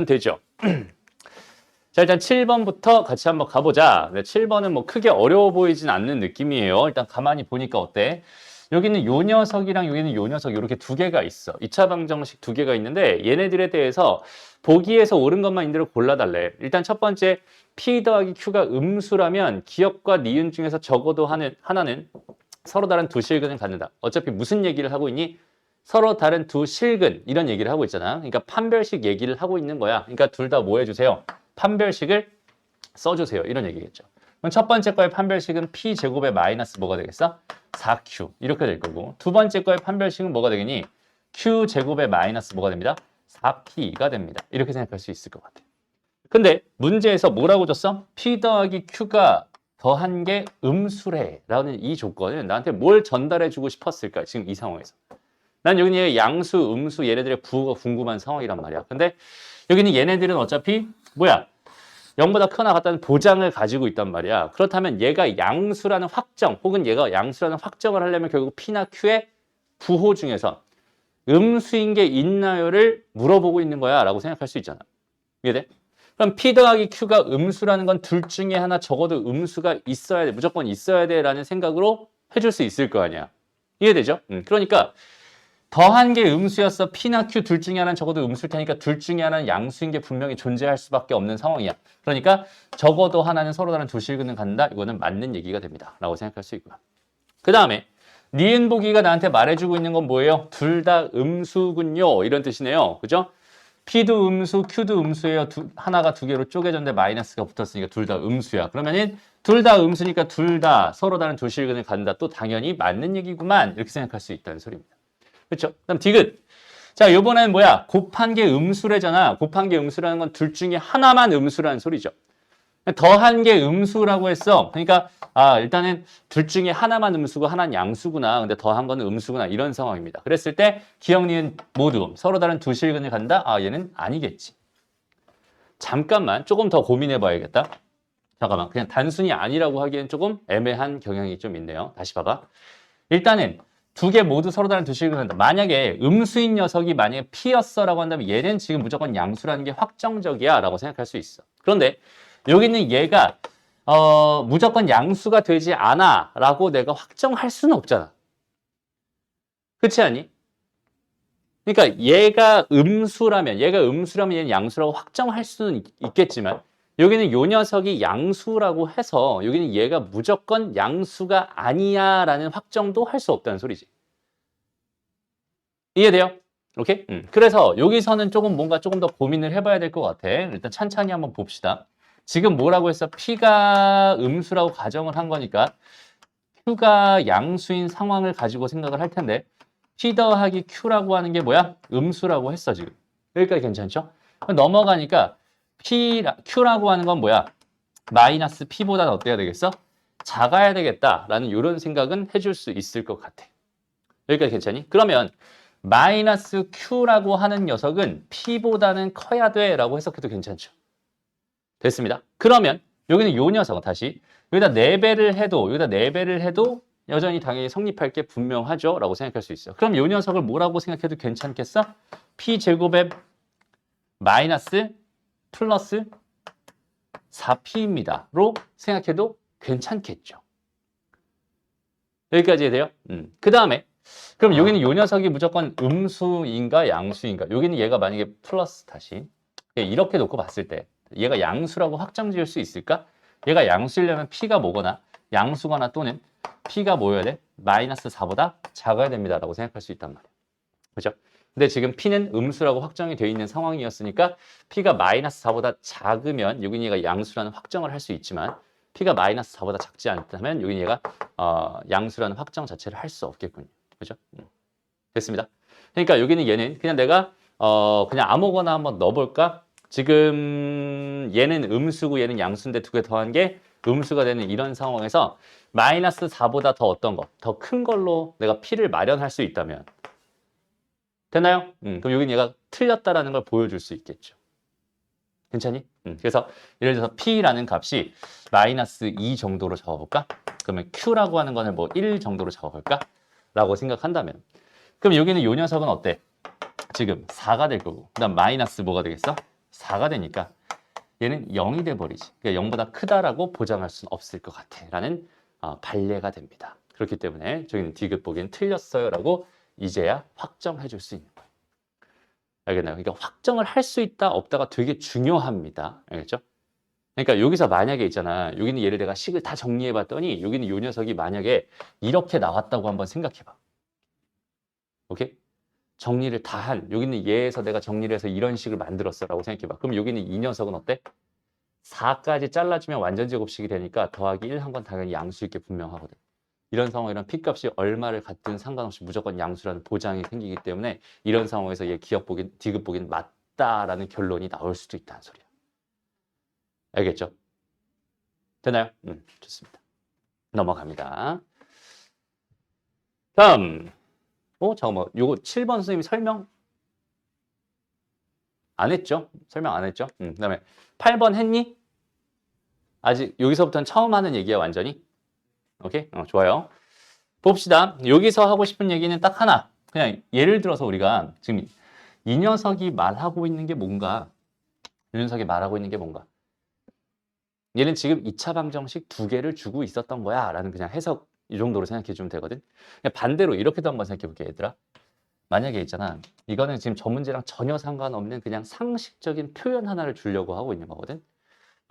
되죠. 자, 일단 7번부터 같이 한번 가보자. 7번은 뭐 크게 어려워 보이진 않는 느낌이에요. 일단 가만히 보니까 어때? 여기는 요 녀석이랑 여기는 요 녀석 이렇게 두 개가 있어. 2차 방정식 두 개가 있는데 얘네들에 대해서 보기에서 옳은 것만 있는 대로 골라달래. 일단 첫 번째 P 더하기 Q가 음수라면 기억과 니은 중에서 적어도 하나는 서로 다른 두 실근을 갖는다. 어차피 무슨 얘기를 하고 있니? 서로 다른 두 실근 이런 얘기를 하고 있잖아. 그러니까 판별식 얘기를 하고 있는 거야. 그러니까 둘 다 뭐 해주세요? 판별식을 써주세요. 이런 얘기겠죠. 그럼 첫 번째 거의 판별식은 P제곱의 마이너스 뭐가 되겠어? 4Q 이렇게 될 거고 두 번째 거의 판별식은 뭐가 되겠니? Q제곱의 마이너스 뭐가 됩니다? 4P가 됩니다. 이렇게 생각할 수 있을 것 같아요. 근데 문제에서 뭐라고 줬어? P 더하기 Q가 더한 게 음수래 라는 이 조건은 나한테 뭘 전달해주고 싶었을까? 지금 이 상황에서. 난 여기는 양수, 음수 얘네들의 부호가 궁금한 상황이란 말이야. 근데 여기는 얘네들은 어차피 뭐야? 0보다 크거나 같다는 보장을 가지고 있단 말이야. 그렇다면 얘가 양수라는 확정 혹은 얘가 양수라는 확정을 하려면 결국 P나 Q의 부호 중에서 음수인 게 있나요를 물어보고 있는 거야 라고 생각할 수 있잖아. 이해돼? 그럼 P 더하기 Q가 음수라는 건 둘 중에 하나 적어도 음수가 있어야 돼. 무조건 있어야 돼 라는 생각으로 해줄 수 있을 거 아니야. 이해되죠? 그러니까 더한 게 음수였어. P나 Q 둘 중에 하나는 적어도 음수일 테니까 둘 중에 하나는 양수인 게 분명히 존재할 수밖에 없는 상황이야. 그러니까 적어도 하나는 서로 다른 두 실근을 갖는다. 이거는 맞는 얘기가 됩니다. 라고 생각할 수 있고요. 그 다음에 니은 보기가 나한테 말해주고 있는 건 뭐예요? 둘 다 음수군요. 이런 뜻이네요. 그죠? P도 음수, Q도 음수예요. 하나가 두 개로 쪼개졌는데 마이너스가 붙었으니까 둘 다 음수야. 그러면은 둘 다 음수니까 둘 다 서로 다른 두 실근을 갖는다. 또 당연히 맞는 얘기구만. 이렇게 생각할 수 있다는 소리입니다. 그렇죠? 그다음 디귿. 자, 이번엔 뭐야? 곱한 게 음수래잖아. 곱한 게 음수라는 건 둘 중에 하나만 음수라는 소리죠. 더한 게 음수라고 했어. 그러니까 일단은 둘 중에 하나만 음수고 하나는 양수구나. 근데 더한 거는 음수구나. 이런 상황입니다. 그랬을 때 기억, 니은 모두 서로 다른 두 실근을 간다? 얘는 아니겠지. 잠깐만 조금 더 고민해 봐야겠다. 잠깐만 그냥 단순히 아니라고 하기엔 조금 애매한 경향이 좀 있네요. 다시 봐봐. 일단은 두 개 모두 서로 다른 두 실근을 한다. 만약에 음수인 녀석이 만약에 P였어라고 한다면 얘는 지금 무조건 양수라는 게 확정적이야 라고 생각할 수 있어. 그런데 여기는 얘가 무조건 양수가 되지 않아 라고 내가 확정할 수는 없잖아. 그렇지 않니? 그러니까 얘가 음수라면 얘는 양수라고 확정할 수는 있겠지만 여기는 요 녀석이 양수라고 해서 여기는 얘가 무조건 양수가 아니야 라는 확정도 할 수 없다는 소리지. 이해돼요? 오케이? 그래서 여기서는 뭔가 조금 더 고민을 해봐야 될 것 같아. 일단 찬찬히 한번 봅시다. 지금 뭐라고 했어? P가 음수라고 가정을 한 거니까 Q가 양수인 상황을 가지고 생각을 할 텐데 P 더하기 Q라고 하는 게 뭐야? 음수라고 했어 지금. 여기까지 괜찮죠? 넘어가니까 Q라고 하는 건 뭐야? 마이너스 P보다는 어때야 되겠어? 작아야 되겠다라는 이런 생각은 해줄 수 있을 것 같아. 여기까지 괜찮니? 그러면 마이너스 Q라고 하는 녀석은 P보다는 커야 돼 라고 해석해도 괜찮죠. 됐습니다. 그러면 여기는 요 녀석은 다시 여기다 4배를 해도 여전히 당연히 성립할 게 분명하죠 라고 생각할 수 있어요. 그럼 요 녀석을 뭐라고 생각해도 괜찮겠어? P제곱의 마이너스 플러스 4P입니다 로 생각해도 괜찮겠죠. 여기까지 해야 돼요? 그 다음에 그럼 여기는 요 녀석이 무조건 음수인가 양수인가? 여기는 얘가 만약에 플러스 다시 이렇게 놓고 봤을 때 얘가 양수라고 확정 지을 수 있을까? 얘가 양수이려면 P가 뭐거나 양수거나 또는 P가 뭐여야 돼? 마이너스 4보다 작아야 됩니다 라고 생각할 수 있단 말이야. 그죠? 근데 지금 P는 음수라고 확정이 되어 있는 상황이었으니까 P가 마이너스 4보다 작으면 여기는 얘가 양수라는 확정을 할 수 있지만 P가 마이너스 4보다 작지 않다면 여기는 얘가 양수라는 확정 자체를 할 수 없겠군요. 그죠? 됐습니다. 그러니까 여기는 얘는 그냥 내가 그냥 아무거나 한번 넣어볼까? 지금 얘는 음수고 얘는 양수인데 두 개 더한 게 음수가 되는 이런 상황에서 마이너스 4보다 더 어떤 거? 더 큰 걸로 내가 P를 마련할 수 있다면 되나요? 그럼 여기는 얘가 틀렸다라는 걸 보여줄 수 있겠죠. 괜찮니? 그래서 예를 들어서 P라는 값이 마이너스 2 정도로 적어볼까? 그러면 Q라고 하는 거는 뭐 1 정도로 적어볼까? 라고 생각한다면 그럼 여기는 요 녀석은 어때? 지금 4가 될 거고 그 다음 마이너스 뭐가 되겠어? 4가 되니까 얘는 0이 돼버리지. 그러니까 0보다 크다라고 보장할 수는 없을 것 같아 라는 반례가 됩니다. 그렇기 때문에 저희는 디귿 보기엔 틀렸어요 라고 이제야 확정해 줄 수 있는 거예요. 알겠나요? 그러니까 확정을 할 수 있다 없다가 되게 중요합니다. 알겠죠? 그러니까 여기서 만약에 있잖아. 여기는 얘를 내가 식을 다 정리해 봤더니 여기는 요 녀석이 만약에 이렇게 나왔다고 한번 생각해 봐. 오케이? 정리를 다 한, 여기는 얘에서 내가 정리를 해서 이런 식을 만들었어 라고 생각해 봐. 그럼 여기는 이 녀석은 어때? 4까지 잘라주면 완전 제곱식이 되니까 더하기 1 한 건 당연히 양수일 게 분명하거든. 이런 상황이란 P값이 얼마를 갖든 상관없이 무조건 양수라는 보장이 생기기 때문에 이런 상황에서 얘 기억 보긴, 디귿 보긴 맞다라는 결론이 나올 수도 있다는 소리야. 알겠죠? 되나요? 좋습니다. 넘어갑니다. 다음. 잠깐만. 요거 7번 선생님이 설명 안 했죠? 설명 안 했죠? 그다음에 8번 했니? 아직 여기서부터는 처음 하는 얘기야, 완전히. 오케이? 좋아요. 봅시다. 여기서 하고 싶은 얘기는 딱 하나. 그냥 예를 들어서 우리가 지금 이 녀석이 말하고 있는 게 뭔가, 이 녀석이 말하고 있는 게 뭔가. 얘는 지금 2차 방정식 2개를 주고 있었던 거야 라는 그냥 해석 이 정도로 생각해 주면 되거든. 그냥 반대로 이렇게도 한번 생각해 볼게, 얘들아. 만약에 있잖아. 이거는 지금 저 문제랑 전혀 상관없는 그냥 상식적인 표현 하나를 주려고 하고 있는 거거든.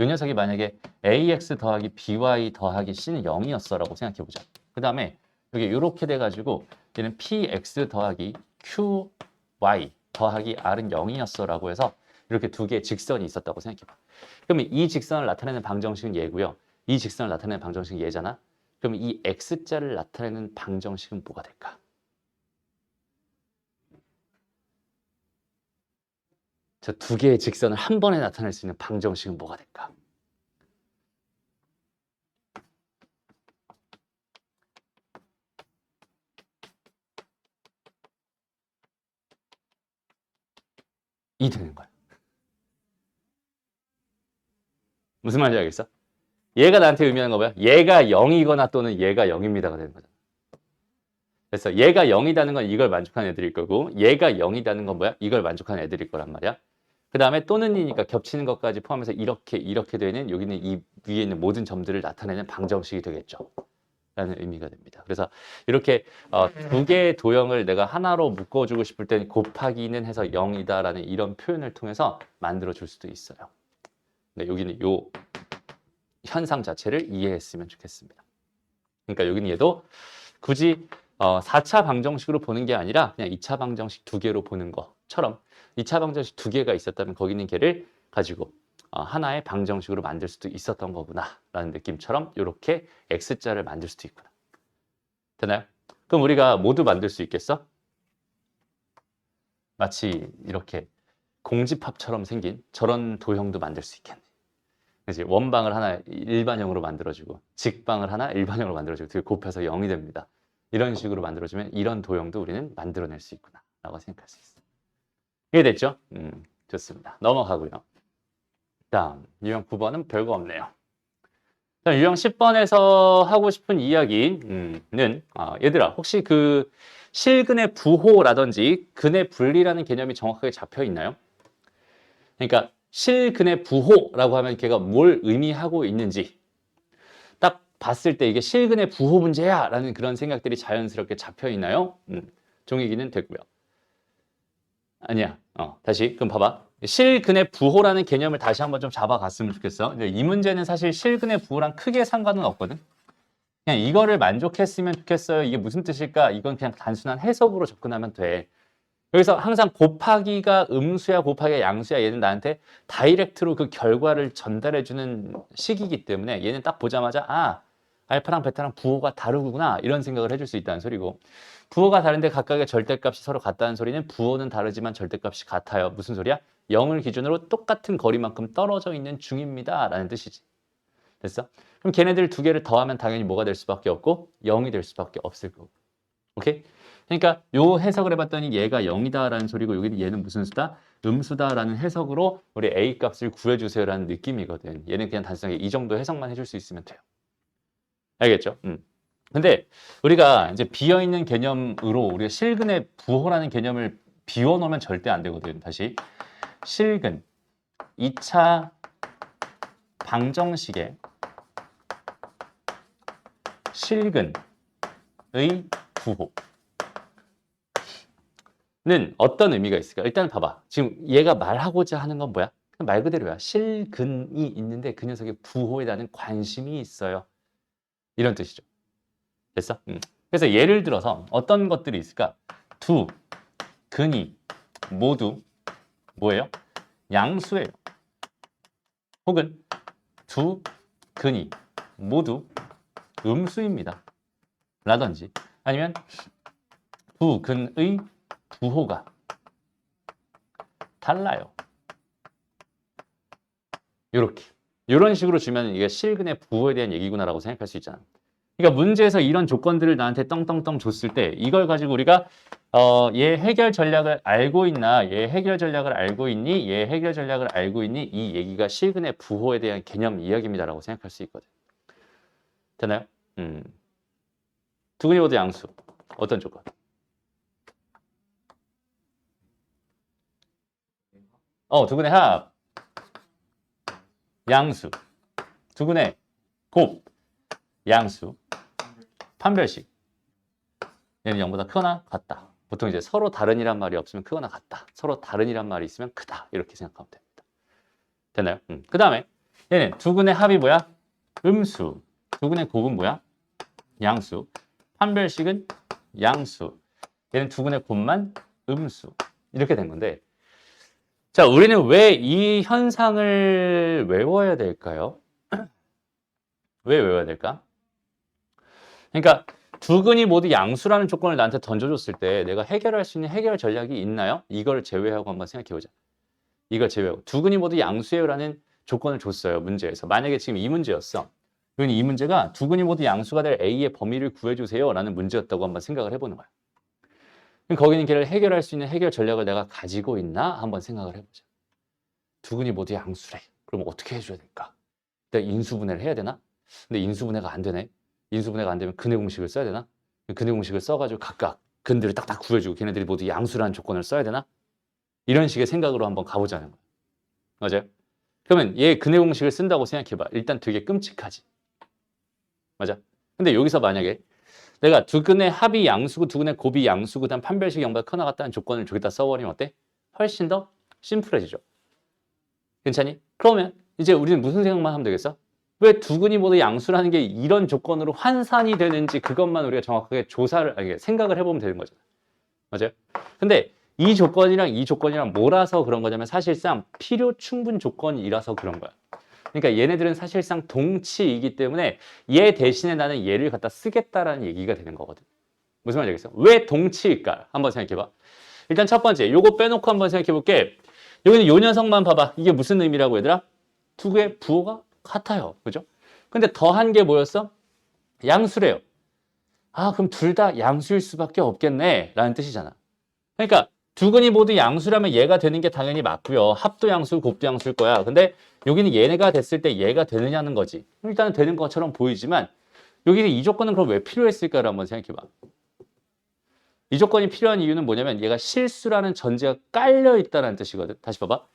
이 녀석이 만약에 ax 더하기 by 더하기 c는 0이었어 라고 생각해 보자. 그 다음에 여기 이렇게 돼가지고 얘는 px 더하기 qy 더하기 r은 0이었어 라고 해서 이렇게 두 개의 직선이 있었다고 생각해 봐. 그러면 이 직선을 나타내는 방정식은 얘고요. 이 직선을 나타내는 방정식은 얘잖아. 그러면 이 x자를 나타내는 방정식은 뭐가 될까? 저 두 개의 직선을 한 번에 나타낼 수 있는 방정식은 뭐가 될까? 이 되는 거야. 무슨 말인지 알겠어? 얘가 나한테 의미하는 거 뭐야? 얘가 0이거나 또는 얘가 0입니다가 되는 거잖아. 그래서 얘가 0이라는 건 이걸 만족하는 애들일 거고 얘가 0이라는 건 뭐야? 이걸 만족하는 애들일 거란 말이야. 그 다음에 또는이니까 겹치는 것까지 포함해서 이렇게 되는 여기는 이 위에 있는 모든 점들을 나타내는 방정식이 되겠죠. 라는 의미가 됩니다. 그래서 이렇게 두 개의 도형을 내가 하나로 묶어주고 싶을 땐 곱하기는 해서 0이다라는 이런 표현을 통해서 만들어줄 수도 있어요. 근데 여기는 요 현상 자체를 이해했으면 좋겠습니다. 그러니까 여기는 얘도 굳이 4차 방정식으로 보는 게 아니라 그냥 2차 방정식 2개로 보는 것처럼 2차 방정식 2개가 있었다면 거기 있는 개를 가지고 하나의 방정식으로 만들 수도 있었던 거구나 라는 느낌처럼 이렇게 X자를 만들 수도 있구나. 되나요? 그럼 우리가 모두 만들 수 있겠어? 마치 이렇게 공집합처럼 생긴 저런 도형도 만들 수 있겠네. 그치? 원방을 하나 일반형으로 만들어주고 직방을 하나 일반형으로 만들어주고 둘 곱해서 0이 됩니다. 이런 식으로 만들어주면 이런 도형도 우리는 만들어낼 수 있구나 라고 생각할 수 있어요. 이해됐죠? 좋습니다. 넘어가고요. 다음 유형 9번은 별거 없네요. 자, 유형 10번에서 하고 싶은 이야기는 얘들아 혹시 그 실근의 부호라든지 근의 분리라는 개념이 정확하게 잡혀 있나요? 그러니까 실근의 부호라고 하면 걔가 뭘 의미하고 있는지 딱 봤을 때 이게 실근의 부호 문제야 라는 그런 생각들이 자연스럽게 잡혀 있나요? 종이기는 됐고요. 아니야. 다시 그럼 봐봐. 실근의 부호라는 개념을 다시 한번 좀 잡아갔으면 좋겠어. 이 문제는 사실 실근의 부호랑 크게 상관은 없거든. 그냥 이거를 만족했으면 좋겠어요. 이게 무슨 뜻일까? 이건 그냥 단순한 해석으로 접근하면 돼. 여기서 항상 곱하기가 음수야 곱하기가 양수야 얘는 나한테 다이렉트로 그 결과를 전달해주는 식이기 때문에 얘는 딱 보자마자 알파랑 베타랑 부호가 다르구나 이런 생각을 해줄 수 있다는 소리고 부호가 다른데 각각의 절대값이 서로 같다는 소리는 부호는 다르지만 절대값이 같아요. 무슨 소리야? 0을 기준으로 똑같은 거리만큼 떨어져 있는 중입니다 라는 뜻이지. 됐어? 그럼 걔네들 두 개를 더하면 당연히 뭐가 될 수밖에 없고 0이 될 수밖에 없을 거고. 오케이? 그러니까 요 해석을 해봤더니 얘가 0이다라는 소리고 여기는 얘는 무슨 수다? 음수다라는 해석으로 우리 A 값을 구해주세요라는 느낌이거든. 얘는 그냥 단순하게 이 정도 해석만 해줄 수 있으면 돼요. 알겠죠? 근데 우리가 이제 비어있는 개념으로 우리가 실근의 부호라는 개념을 비워놓으면 절대 안 되거든. 다시 실근 2차 방정식의 실근의 부호는 어떤 의미가 있을까? 일단 봐봐. 지금 얘가 말하고자 하는 건 뭐야? 말 그대로야. 실근이 있는데 그 녀석의 부호에 대한 관심이 있어요. 이런 뜻이죠. 됐어? 그래서 예를 들어서 어떤 것들이 있을까? 두 근이 모두 뭐예요? 양수예요. 혹은 두 근이 모두 음수입니다. 라든지 아니면 두 근의 부호가 달라요. 요렇게. 이런 식으로 주면 이게 실근의 부호에 대한 얘기구나라고 생각할 수 있잖아. 그러니까 문제에서 이런 조건들을 나한테 떵떵떵 줬을 때 이걸 가지고 우리가 얘 해결 전략을 알고 있나, 얘 해결 전략을 알고 있니, 얘 해결 전략을 알고 있니, 이 얘기가 실근의 부호에 대한 개념 이야기입니다라고 생각할 수 있거든. 되나요? 두 근이 모두 양수. 어떤 조건? 두 근의 합. 양수. 두 근의 곱. 양수. 판별식. 얘는 0보다 크거나 같다. 보통 이제 서로 다른이란 말이 없으면 크거나 같다. 서로 다른이란 말이 있으면 크다. 이렇게 생각하면 됩니다. 됐나요? 그 다음에 얘는 두 근의 합이 뭐야? 음수. 두 근의 곱은 뭐야? 양수. 판별식은 양수. 얘는 두 근의 곱만 음수. 이렇게 된 건데, 자, 우리는 왜 이 현상을 외워야 될까요? 왜 외워야 될까? 그러니까 두 근이 모두 양수라는 조건을 나한테 던져줬을 때 내가 해결할 수 있는 해결 전략이 있나요? 이걸 제외하고 한번 생각해보자. 이걸 제외하고 두 근이 모두 양수예요라는 조건을 줬어요. 문제에서. 만약에 지금 이 문제였어. 그러니 이 문제가 두 근이 모두 양수가 될 A의 범위를 구해주세요 라는 문제였다고 한번 생각을 해보는 거야. 그럼 거기는 걔를 해결할 수 있는 해결 전략을 내가 가지고 있나? 한번 생각을 해보자. 두 근이 모두 양수래. 그럼 어떻게 해줘야 될까? 내가 인수분해를 해야 되나? 근데 인수분해가 안 되네. 인수분해가 안 되면 근해 공식을 써야 되나? 근해 공식을 써가지고 각각 근들을 딱딱 구해주고 걔네들이 모두 양수라는 조건을 써야 되나? 이런 식의 생각으로 한번 가보자는 거야. 맞아요? 그러면 얘 근해 공식을 쓴다고 생각해봐. 일단 되게 끔찍하지. 맞아? 근데 여기서 만약에 내가 두 근의 합이 양수고 두 근의 곱이 양수고 다음 판별식이 0보다 크나 같다는 조건을 저기다 써버리면 어때? 훨씬 더 심플해지죠. 괜찮니? 그러면 이제 우리는 무슨 생각만 하면 되겠어? 왜 두 근이 모두 양수라는 게 이런 조건으로 환산이 되는지 그것만 우리가 정확하게 생각을 해보면 되는 거잖아. 맞아요? 근데 이 조건이랑 뭐라서 그런 거냐면 사실상 필요 충분 조건이라서 그런 거야. 그러니까 얘네들은 사실상 동치이기 때문에 얘 대신에 나는 얘를 갖다 쓰겠다라는 얘기가 되는 거거든. 무슨 말인지 알겠어? 왜 동치일까? 한번 생각해봐. 일단 첫 번째, 요거 빼놓고 한번 생각해볼게. 여기는 요 녀석만 봐봐. 이게 무슨 의미라고 얘들아? 두 개의 부호가 같아요. 그죠? 근데 더한 게 뭐였어? 양수래요. 아, 그럼 둘 다 양수일 수밖에 없겠네. 라는 뜻이잖아. 그러니까 두 근이 모두 양수라면 얘가 되는 게 당연히 맞고요. 합도 양수, 곱도 양수일 거야. 근데 여기는 얘네가 됐을 때 얘가 되느냐는 거지. 일단은 되는 것처럼 보이지만 여기는 이 조건은 그럼 왜 필요했을까를 한번 생각해봐. 이 조건이 필요한 이유는 뭐냐면 얘가 실수라는 전제가 깔려 있다는 뜻이거든. 다시 봐봐.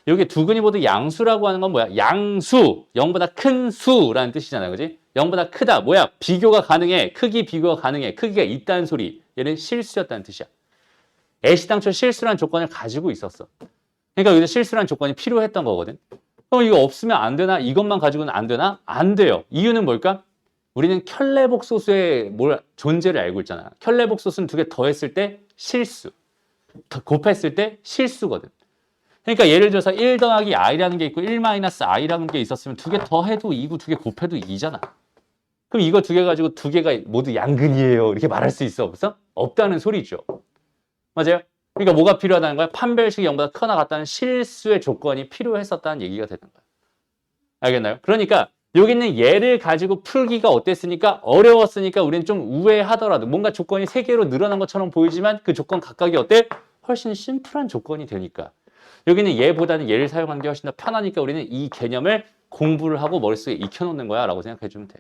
여기 두 근이 모두 양수라고 하는 건 뭐야? 양수, 0보다 큰 수라는 뜻이잖아. 그지? 0보다 크다. 뭐야? 비교가 가능해. 크기 비교가 가능해. 크기가 있다는 소리. 얘는 실수였다는 뜻이야. 애시당초 실수라는 조건을 가지고 있었어. 그러니까 여기서 실수라는 조건이 필요했던 거거든. 그럼 이거 없으면 안 되나? 이것만 가지고는 안 되나? 안 돼요. 이유는 뭘까? 우리는 켤레복소수의 존재를 알고 있잖아. 켤레복소수는 두 개 더했을 때 실수, 곱했을 때 실수거든. 그러니까 예를 들어서 1 더하기 i라는 게 있고 1 마이너스 i라는 게 있었으면 두 개 더해도 2고 두 개 곱해도 2잖아. 그럼 이거 두 개 가지고 두 개가 모두 양근이에요. 이렇게 말할 수 있어? 없어? 없다는 소리죠. 맞아요? 그러니까 뭐가 필요하다는 거야? 판별식이 0보다 크거나 같다는 실수의 조건이 필요했었다는 얘기가 되는 거야. 알겠나요? 그러니까 여기는 얘를 가지고 풀기가 어땠으니까 어려웠으니까 우리는 좀 우회하더라도 뭔가 조건이 3개로 늘어난 것처럼 보이지만 그 조건 각각이 어때? 훨씬 심플한 조건이 되니까. 여기는 얘보다는 얘를 사용하는 게 훨씬 더 편하니까 우리는 이 개념을 공부를 하고 머릿속에 익혀놓는 거야 라고 생각해 주면 돼.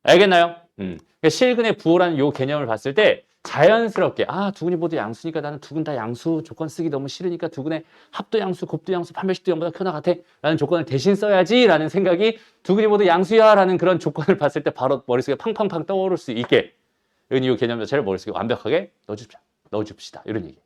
알겠나요? 그러니까 실근의 부호라는 이 개념을 봤을 때 자연스럽게 두근이 모두 양수니까 나는 두근 다 양수 조건 쓰기 너무 싫으니까 두근의 합도 양수, 곱도 양수, 판별식도 0보다 크나 같아 라는 조건을 대신 써야지 라는 생각이 두근이 모두 양수야 라는 그런 조건을 봤을 때 바로 머릿속에 팡팡팡 떠오를 수 있게 이 개념 자체를 머릿속에 완벽하게 넣어줍시다. 이런 얘기.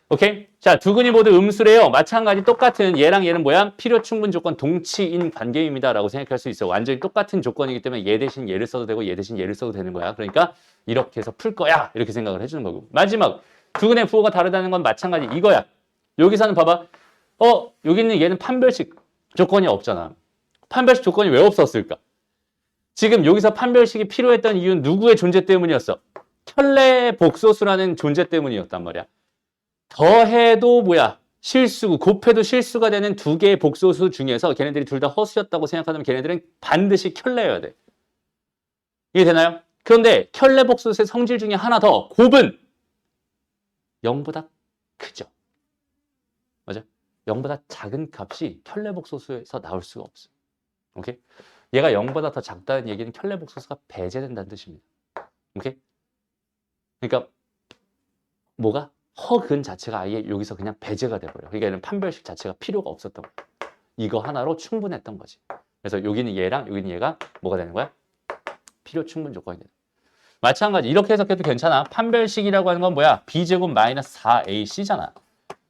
오케이? 자, 두근이 모두 음수래요. 마찬가지 똑같은 얘랑 얘는 뭐야? 필요 충분 조건 동치인 관계입니다. 라고 생각할 수 있어. 완전히 똑같은 조건이기 때문에 얘 대신 얘를 써도 되고 얘 대신 얘를 써도 되는 거야. 그러니까 이렇게 해서 풀 거야. 이렇게 생각을 해주는 거고. 마지막, 두근의 부호가 다르다는 건 마찬가지 이거야. 여기서는 봐봐. 여기 있는 얘는 판별식 조건이 없잖아. 판별식 조건이 왜 없었을까? 지금 여기서 판별식이 필요했던 이유는 누구의 존재 때문이었어? 켤레 복소수라는 존재 때문이었단 말이야. 더해도 뭐야? 실수고 곱해도 실수가 되는 두 개의 복소수 중에서 걔네들이 둘 다 허수였다고 생각하면 걔네들은 반드시 켤레여야 돼. 이해되나요? 그런데 켤레 복소수의 성질 중에 하나 더 곱은 0보다 크죠. 맞아? 0보다 작은 값이 켤레 복소수에서 나올 수가 없어. 오케이? 얘가 0보다 더 작다는 얘기는 켤레 복소수가 배제된다는 뜻입니다. 오케이? 그러니까 뭐가? 허근 자체가 아예 여기서 그냥 배제가 돼버려. 그러니까 얘는 판별식 자체가 필요가 없었던 거야. 이거 하나로 충분했던 거지. 그래서 여기는 얘랑 여기는 얘가 뭐가 되는 거야? 필요 충분 조건이 되는 거야. 마찬가지 이렇게 해석해도 괜찮아. 판별식이라고 하는 건 뭐야? b제곱 마이너스 4ac잖아.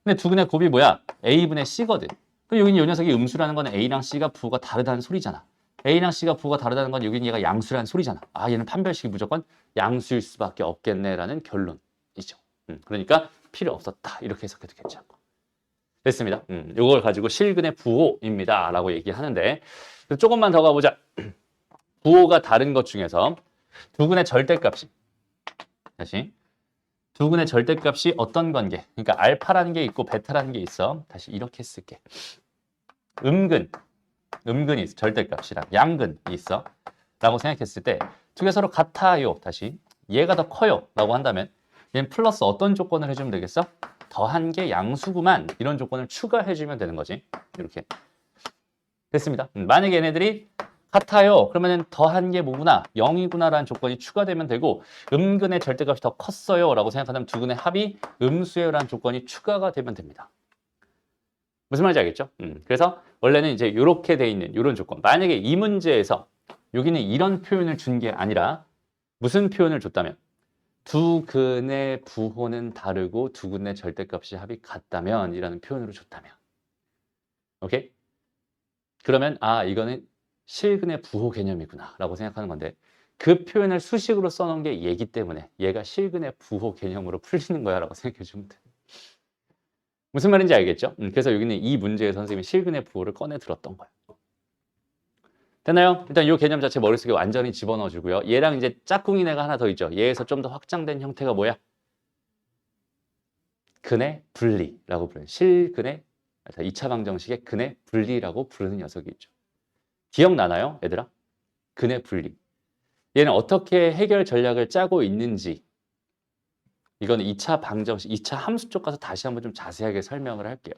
근데 두근의 곱이 뭐야? a분의 c거든. 그럼 여기는 이 녀석이 음수라는 건 a랑 c가 부호가 다르다는 소리잖아. a랑 c가 부호가 다르다는 건 여기는 얘가 양수라는 소리잖아. 얘는 판별식이 무조건 양수일 수밖에 없겠네라는 결론이죠. 그러니까 필요 없었다. 이렇게 해석해도 괜찮고. 됐습니다. 이걸 가지고 실근의 부호입니다. 라고 얘기하는데 조금만 더 가보자. 부호가 다른 것 중에서 두근의 절대값이 다시 두근의 절대값이 어떤 관계? 그러니까 알파라는 게 있고 베타라는 게 있어. 다시 이렇게 쓸게. 음근이 있어. 절대값이랑 양근이 있어. 라고 생각했을 때 두 개 서로 같아요. 다시 얘가 더 커요. 라고 한다면 얘는 플러스 어떤 조건을 해주면 되겠어? 더한 게 양수구만 이런 조건을 추가해주면 되는 거지. 이렇게 됐습니다. 만약에 얘네들이 같아요. 그러면 더한 게 뭐구나? 0이구나 라는 조건이 추가되면 되고 음근의 절대값이 더 컸어요 라고 생각하면 두근의 합이 음수예요 라는 조건이 추가가 되면 됩니다. 무슨 말인지 알겠죠? 그래서 원래는 이제 이렇게 돼 있는 이런 조건. 만약에 이 문제에서 여기는 이런 표현을 준 게 아니라 무슨 표현을 줬다면 두 근의 부호는 다르고 두 근의 절대값이 합이 같다면 이라는 표현으로 줬다면 오케이? 그러면 이거는 실근의 부호 개념이구나 라고 생각하는 건데 그 표현을 수식으로 써놓은 게 얘기 때문에 얘가 실근의 부호 개념으로 풀리는 거야 라고 생각해 주면 돼. 무슨 말인지 알겠죠? 그래서 여기는 이 문제에 선생님이 실근의 부호를 꺼내 들었던 거야. 됐나요? 일단 이 개념 자체 머릿속에 완전히 집어넣어 주고요. 얘랑 이제 짝꿍이 애가 하나 더 있죠. 얘에서 좀 더 확장된 형태가 뭐야? 근의 분리라고 부르는 실근의 2차 방정식의 근의 분리라고 부르는 녀석이 있죠. 기억나나요? 얘들아? 근의 분리. 얘는 어떻게 해결 전략을 짜고 있는지 이거는 2차 방정식, 2차 함수 쪽 가서 다시 한번 좀 자세하게 설명을 할게요.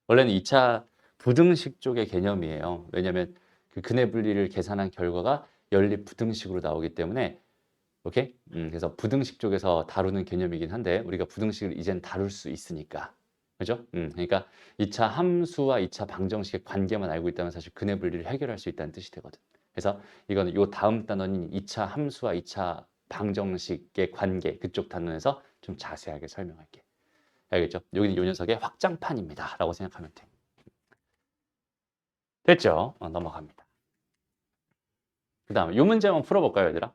원래는 2차 부등식 쪽의 개념이에요. 왜냐하면 그 근의 분리를 계산한 결과가 연립 부등식으로 나오기 때문에 오케이? 그래서 부등식 쪽에서 다루는 개념이긴 한데 우리가 부등식을 이젠 다룰 수 있으니까 그죠? 그러니까 2차 함수와 2차 방정식의 관계만 알고 있다면 사실 근의 분리를 해결할 수 있다는 뜻이 되거든. 그래서 이거는 요 다음 단원인 2차 함수와 2차 방정식의 관계 그쪽 단원에서 좀 자세하게 설명할게. 알겠죠? 여기는 요 녀석의 확장판입니다. 라고 생각하면 돼. 됐죠? 넘어갑니다. 그 다음에 이 문제 한번 풀어볼까요, 얘들아?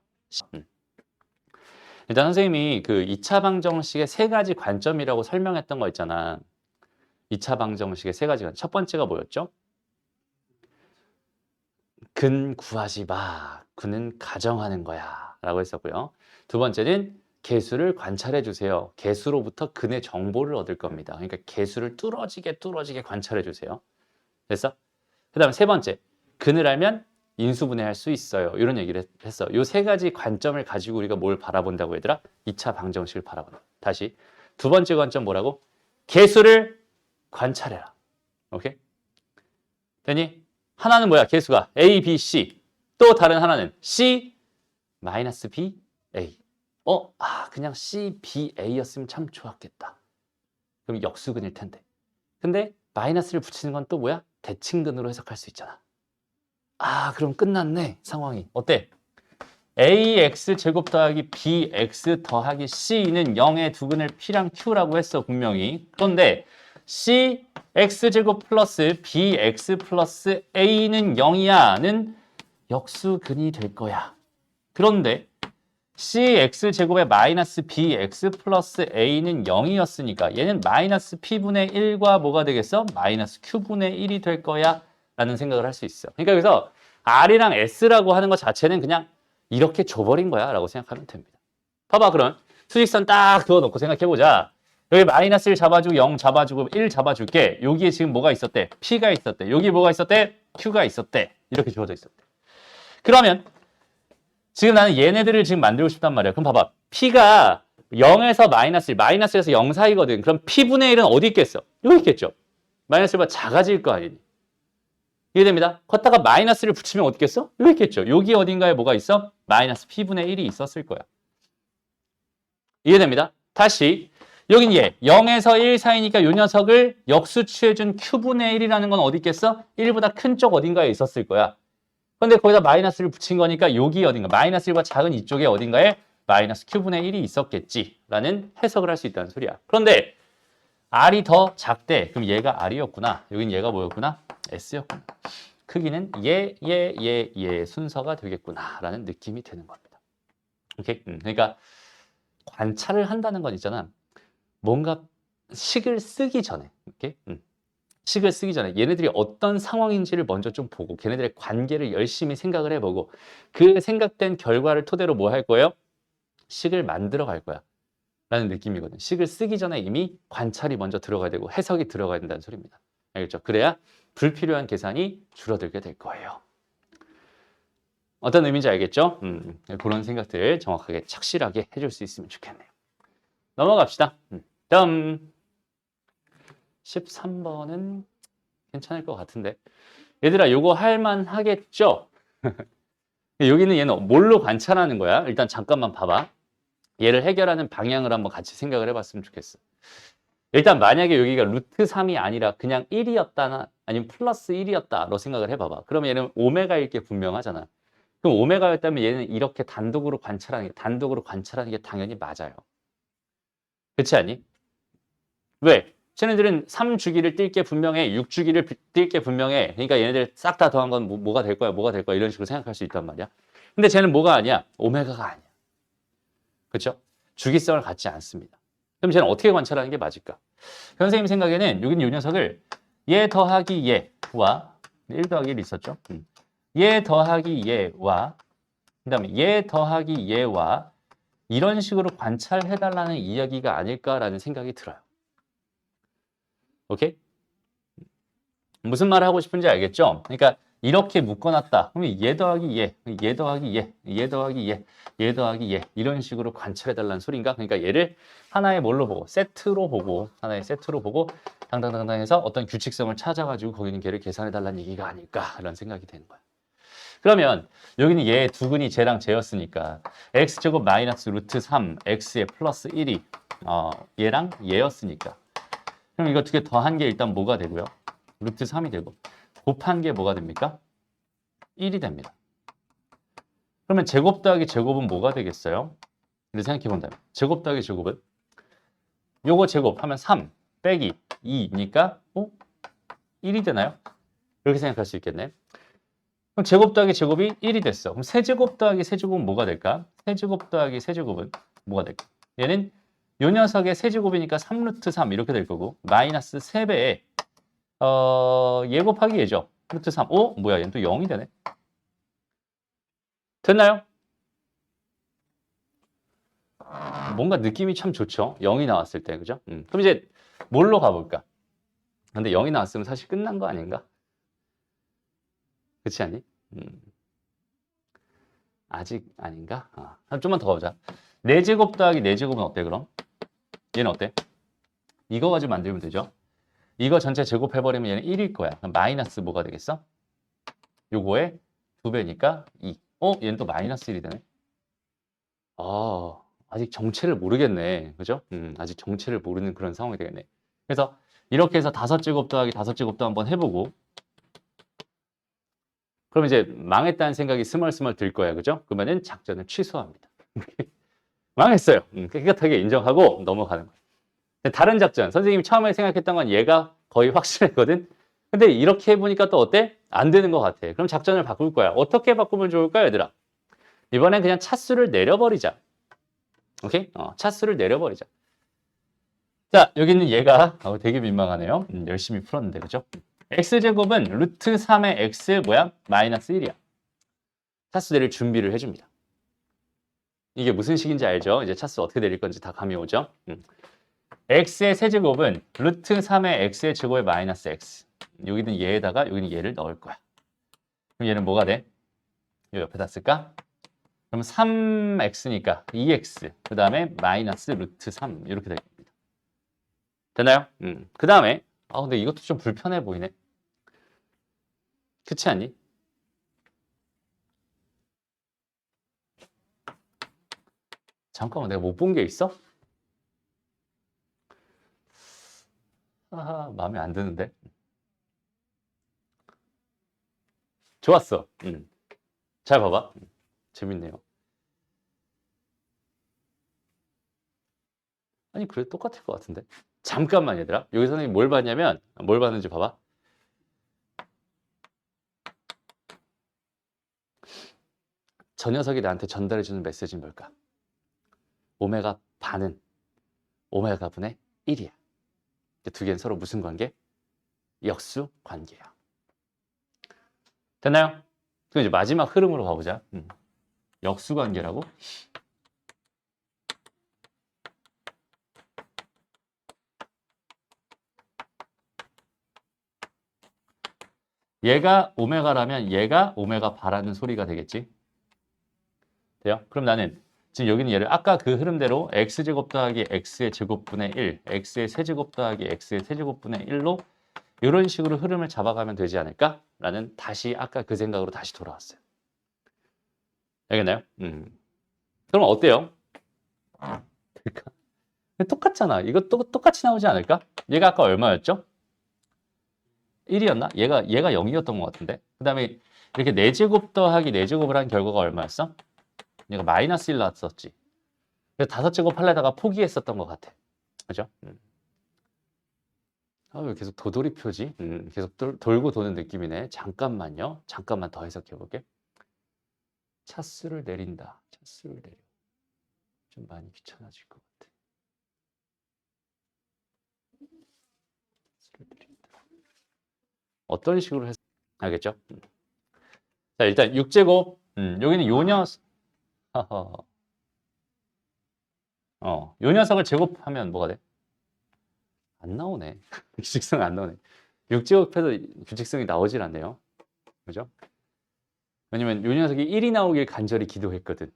일단 선생님이 그 2차 방정식의 세 가지 관점이라고 설명했던 거 있잖아. 2차 방정식의 세 가지 관점. 첫 번째가 뭐였죠? 근 구하지 마. 근은 가정하는 거야. 라고 했었고요. 두 번째는 개수를 관찰해 주세요. 개수로부터 근의 정보를 얻을 겁니다. 그러니까 개수를 뚫어지게 관찰해 주세요. 됐어? 그 다음에 세 번째, 근을 알면 인수분해할 수 있어요. 이런 얘기를 했어. 이 세 가지 관점을 가지고 우리가 뭘 바라본다고 얘들아? 2차 방정식을 바라본다. 다시 두 번째 관점 뭐라고? 개수를 관찰해라. 오케이? 되니? 하나는 뭐야? 개수가 A, B, C. 또 다른 하나는 C, 마이너스 B, A. 그냥 C, B, A였으면 참 좋았겠다. 그럼 역수근일 텐데. 근데 마이너스를 붙이는 건 또 뭐야? 대칭근으로 해석할 수 있잖아. 그럼 끝났네, 상황이. 어때? ax 제곱 더하기 bx 더하기 c는 0의 두근을 p랑 q라고 했어, 분명히. 그런데 c x 제곱 플러스 bx 플러스 a는 0이야는 역수근이 될 거야. 그런데 cx 제곱에 마이너스 bx 플러스 a는 0이었으니까 얘는 마이너스 p분의 1과 뭐가 되겠어? 마이너스 q분의 1이 될 거야 라는 생각을 할 수 있어. 그러니까 여기서 r이랑 s라고 하는 것 자체는 그냥 이렇게 줘버린 거야 라고 생각하면 됩니다. 봐봐, 그럼 수직선 딱 그어놓고 생각해보자. 여기 마이너스 1 잡아주고 0 잡아주고 1 잡아줄게. 여기에 지금 뭐가 있었대? p가 있었대. 여기 뭐가 있었대? q가 있었대. 이렇게 주어져 있었대. 그러면 지금 나는 얘네들을 지금 만들고 싶단 말이야. 그럼 봐봐. p가 0에서 마이너스 1, 마이너스 1에서 0 사이거든. 그럼 p분의 1은 어디 있겠어? 여기 있겠죠. 마이너스 1보다 작아질 거 아니니. 이해됩니다? 걷다가 마이너스를 붙이면 어디 있겠어? 여기 있겠죠. 여기 어딘가에 뭐가 있어? 마이너스 p분의 1이 있었을 거야. 이해됩니다? 다시 여긴 얘 0에서 1 사이니까 이 녀석을 역수 취해준 q분의 1이라는 건 어디 있겠어? 1보다 큰 쪽 어딘가에 있었을 거야. 근데 거기다 마이너스를 붙인 거니까 여기 어딘가 마이너스 1보다 작은 이쪽에 어딘가에 마이너스 q분의 1이 있었겠지라는 해석을 할 수 있다는 소리야. 그런데 r이 더 작대. 그럼 얘가 r이었구나. 여긴 얘가 뭐였구나? s였구나. 크기는 얘 순서가 되겠구나 라는 느낌이 드는 겁니다. 오케이? 그러니까 관찰을 한다는 건 있잖아. 뭔가 식을 쓰기 전에, 오케이? 식을 쓰기 전에 얘네들이 어떤 상황인지를 먼저 좀 보고 걔네들의 관계를 열심히 생각을 해보고 그 생각된 결과를 토대로 뭐 할 거예요? 식을 만들어 갈 거야 라는 느낌이거든. 식을 쓰기 전에 이미 관찰이 먼저 들어가야 되고 해석이 들어가야 된다는 소리입니다. 알겠죠? 그래야 불필요한 계산이 줄어들게 될 거예요. 어떤 의미인지 알겠죠? 그런 생각들 정확하게 착실하게 해줄 수 있으면 좋겠네요. 넘어갑시다. 다음 13번은 괜찮을 것 같은데 얘들아 요거 할만 하겠죠? 여기는 얘는 뭘로 관찰하는 거야? 일단 잠깐만 봐봐. 얘를 해결하는 방향을 한번 같이 생각을 해봤으면 좋겠어. 일단 만약에 여기가 루트 3이 아니라 그냥 1이었다나 아니면 플러스 1이었다로 생각을 해봐봐. 그러면 얘는 오메가일 게 분명하잖아. 그럼 오메가였다면 얘는 이렇게 단독으로 관찰하는 게 당연히 맞아요. 그렇지 않니? 왜? 쟤네들은 3주기를 뛸 게 분명해. 6주기를 뛸 게 분명해. 그러니까 얘네들 싹 다 더한 건 뭐가 될 거야? 뭐가 될 거야? 이런 식으로 생각할 수 있단 말이야. 근데 쟤는 뭐가 아니야? 오메가가 아니야. 그렇죠? 주기성을 갖지 않습니다. 그럼 쟤는 어떻게 관찰하는 게 맞을까? 선생님 생각에는 여기는 이 녀석을 얘 더하기 얘와 1 더하기 1 있었죠? 얘 더하기 얘와 그 다음에 얘 더하기 얘와 이런 식으로 관찰해달라는 이야기가 아닐까라는 생각이 들어요. 오케이? 무슨 말을 하고 싶은지 알겠죠? 그러니까 이렇게 묶어놨다. 그러면 얘 더하기 얘, 얘 더하기 얘, 얘 더하기 얘, 얘 더하기 얘 이런 식으로 관찰해달라는 소린가? 그러니까 얘를 하나의 뭘로 보고 세트로 보고 하나의 세트로 보고 당당당당 해서 어떤 규칙성을 찾아가지고 거기는 걔를 계산해달라는 얘기가 아닐까 이런 생각이 되는 거야. 그러면 여기는 얘 두근이 쟤랑 쟤였으니까 x제곱 마이너스 루트 3 x에 플러스 1이 얘랑 얘였으니까 그럼 이거 두 개 더한 게 일단 뭐가 되고요? 루트 3이 되고 곱한 게 뭐가 됩니까? 1이 됩니다. 그러면 제곱 더하기 제곱은 뭐가 되겠어요? 이렇게 생각해 본다면 제곱 더하기 제곱은 요거 제곱하면 3 빼기 2니까 1이 되나요? 이렇게 생각할 수 있겠네. 그럼 제곱 더하기 제곱이 1이 됐어. 그럼 세제곱 더하기 세제곱은 뭐가 될까? 세제곱 더하기 세제곱은 뭐가 될까? 얘는 요 녀석의 세제곱이니까 3루트 3 이렇게 될 거고 마이너스 3배에 얘 곱하기 얘죠. 루트 3. 뭐야 얘는 또 0이 되네. 됐나요? 뭔가 느낌이 참 좋죠. 0이 나왔을 때 그죠? 그럼 이제 뭘로 가볼까? 근데 0이 나왔으면 사실 끝난 거 아닌가? 그렇지 않니? 아직 아닌가? 좀만 더 가보자. 4제곱 더하기 4제곱은 어때 그럼? 얘는 어때? 이거 가지고 만들면 되죠. 이거 전체 제곱해버리면 얘는 1일 거야. 그럼 마이너스 뭐가 되겠어? 요거의 2배니까 2. 얘는 또 마이너스 1이 되네. 아직 정체를 모르겠네. 그죠? 아직 정체를 모르는 그런 상황이 되겠네. 그래서 이렇게 해서 5제곱 더하기 5제곱도 한번 해보고, 그럼 이제 망했다는 생각이 스멀스멀 들 거야. 그죠? 그러면은 작전을 취소합니다. 망했어요. 깨끗하게 인정하고 넘어가는 거예요. 다른 작전, 선생님이 처음에 생각했던 건 얘가 거의 확실했거든. 근데 이렇게 해보니까 또 어때? 안 되는 것 같아. 그럼 작전을 바꿀 거야. 어떻게 바꾸면 좋을까, 얘들아? 이번엔 그냥 차수를 내려버리자. 오케이? 차수를 내려버리자. 자, 여기 있는 얘가 되게 민망하네요. 열심히 풀었는데, 그죠? x제곱은 루트 3의 x 뭐야? 마이너스 1이야. 차수 내릴 준비를 해줍니다. 이게 무슨 식인지 알죠? 이제 차수 어떻게 내릴 건지 다 감이 오죠? x의 세제곱은 루트 3의 x의 제곱의 마이너스 x. 여기는 얘에다가 여기는 얘를 넣을 거야. 그럼 얘는 뭐가 돼? 이 옆에다 쓸까? 그럼 3x니까 2x. 그 다음에 마이너스 루트 3. 이렇게 되겠습니다. 됐나요? 그 다음에 근데 이것도 좀 불편해 보이네. 그렇지 않니? 잠깐만, 내가 못 본 게 있어? 마음에 안 드는데. 좋았어. 잘 봐봐. 재밌네요. 아니, 그래 똑같을 것 같은데. 잠깐만, 얘들아. 여기 선생님이 뭘 봤냐면, 뭘 봤는지 봐봐. 저 녀석이 나한테 전달해주는 메시지는 뭘까? 오메가 반은 오메가 분의 1이야. 두 개는 서로 무슨 관계? 역수 관계야. 됐나요? 그럼 이제 마지막 흐름으로 가보자. 역수 관계라고? 얘가 오메가라면 얘가 오메가 바라는 소리가 되겠지? 돼요? 그럼 나는 지금 여기는 얘를 아까 그 흐름대로 x제곱 더하기 x의 제곱분의 1, x의 세제곱 더하기 x의 세제곱분의 1로 이런 식으로 흐름을 잡아가면 되지 않을까? 라는 다시 아까 그 생각으로 다시 돌아왔어요. 알겠나요? 그럼 어때요? 그러니까 똑같잖아. 이거 똑같이 나오지 않을까? 얘가 아까 얼마였죠? 1이었나? 얘가 0이었던 것 같은데. 그 다음에 이렇게 4제곱 더하기 4제곱을 한 결과가 얼마였어? 얘가 마이너스 1 나왔었지. 그래서 5제곱 하려다가 포기했었던 것 같아. 그죠? 왜 계속 도돌이 표지? 계속 돌고 도는 느낌이네. 잠깐만요. 잠깐만 더 해석해 볼게. 차수를 내린다. 차수를 내려. 좀 많이 귀찮아질 것 같아. 차수를 내린다. 어떤 식으로 해서 알겠죠? 자, 일단 6제곱. 여기는 요 녀석. 요 녀석을 제곱하면 뭐가 돼? 안 나오네. 규칙성 안 나오네. 6제곱해도 규칙성이 나오질 않네요. 그죠? 왜냐면 요 녀석이 1이 나오길 간절히 기도했거든.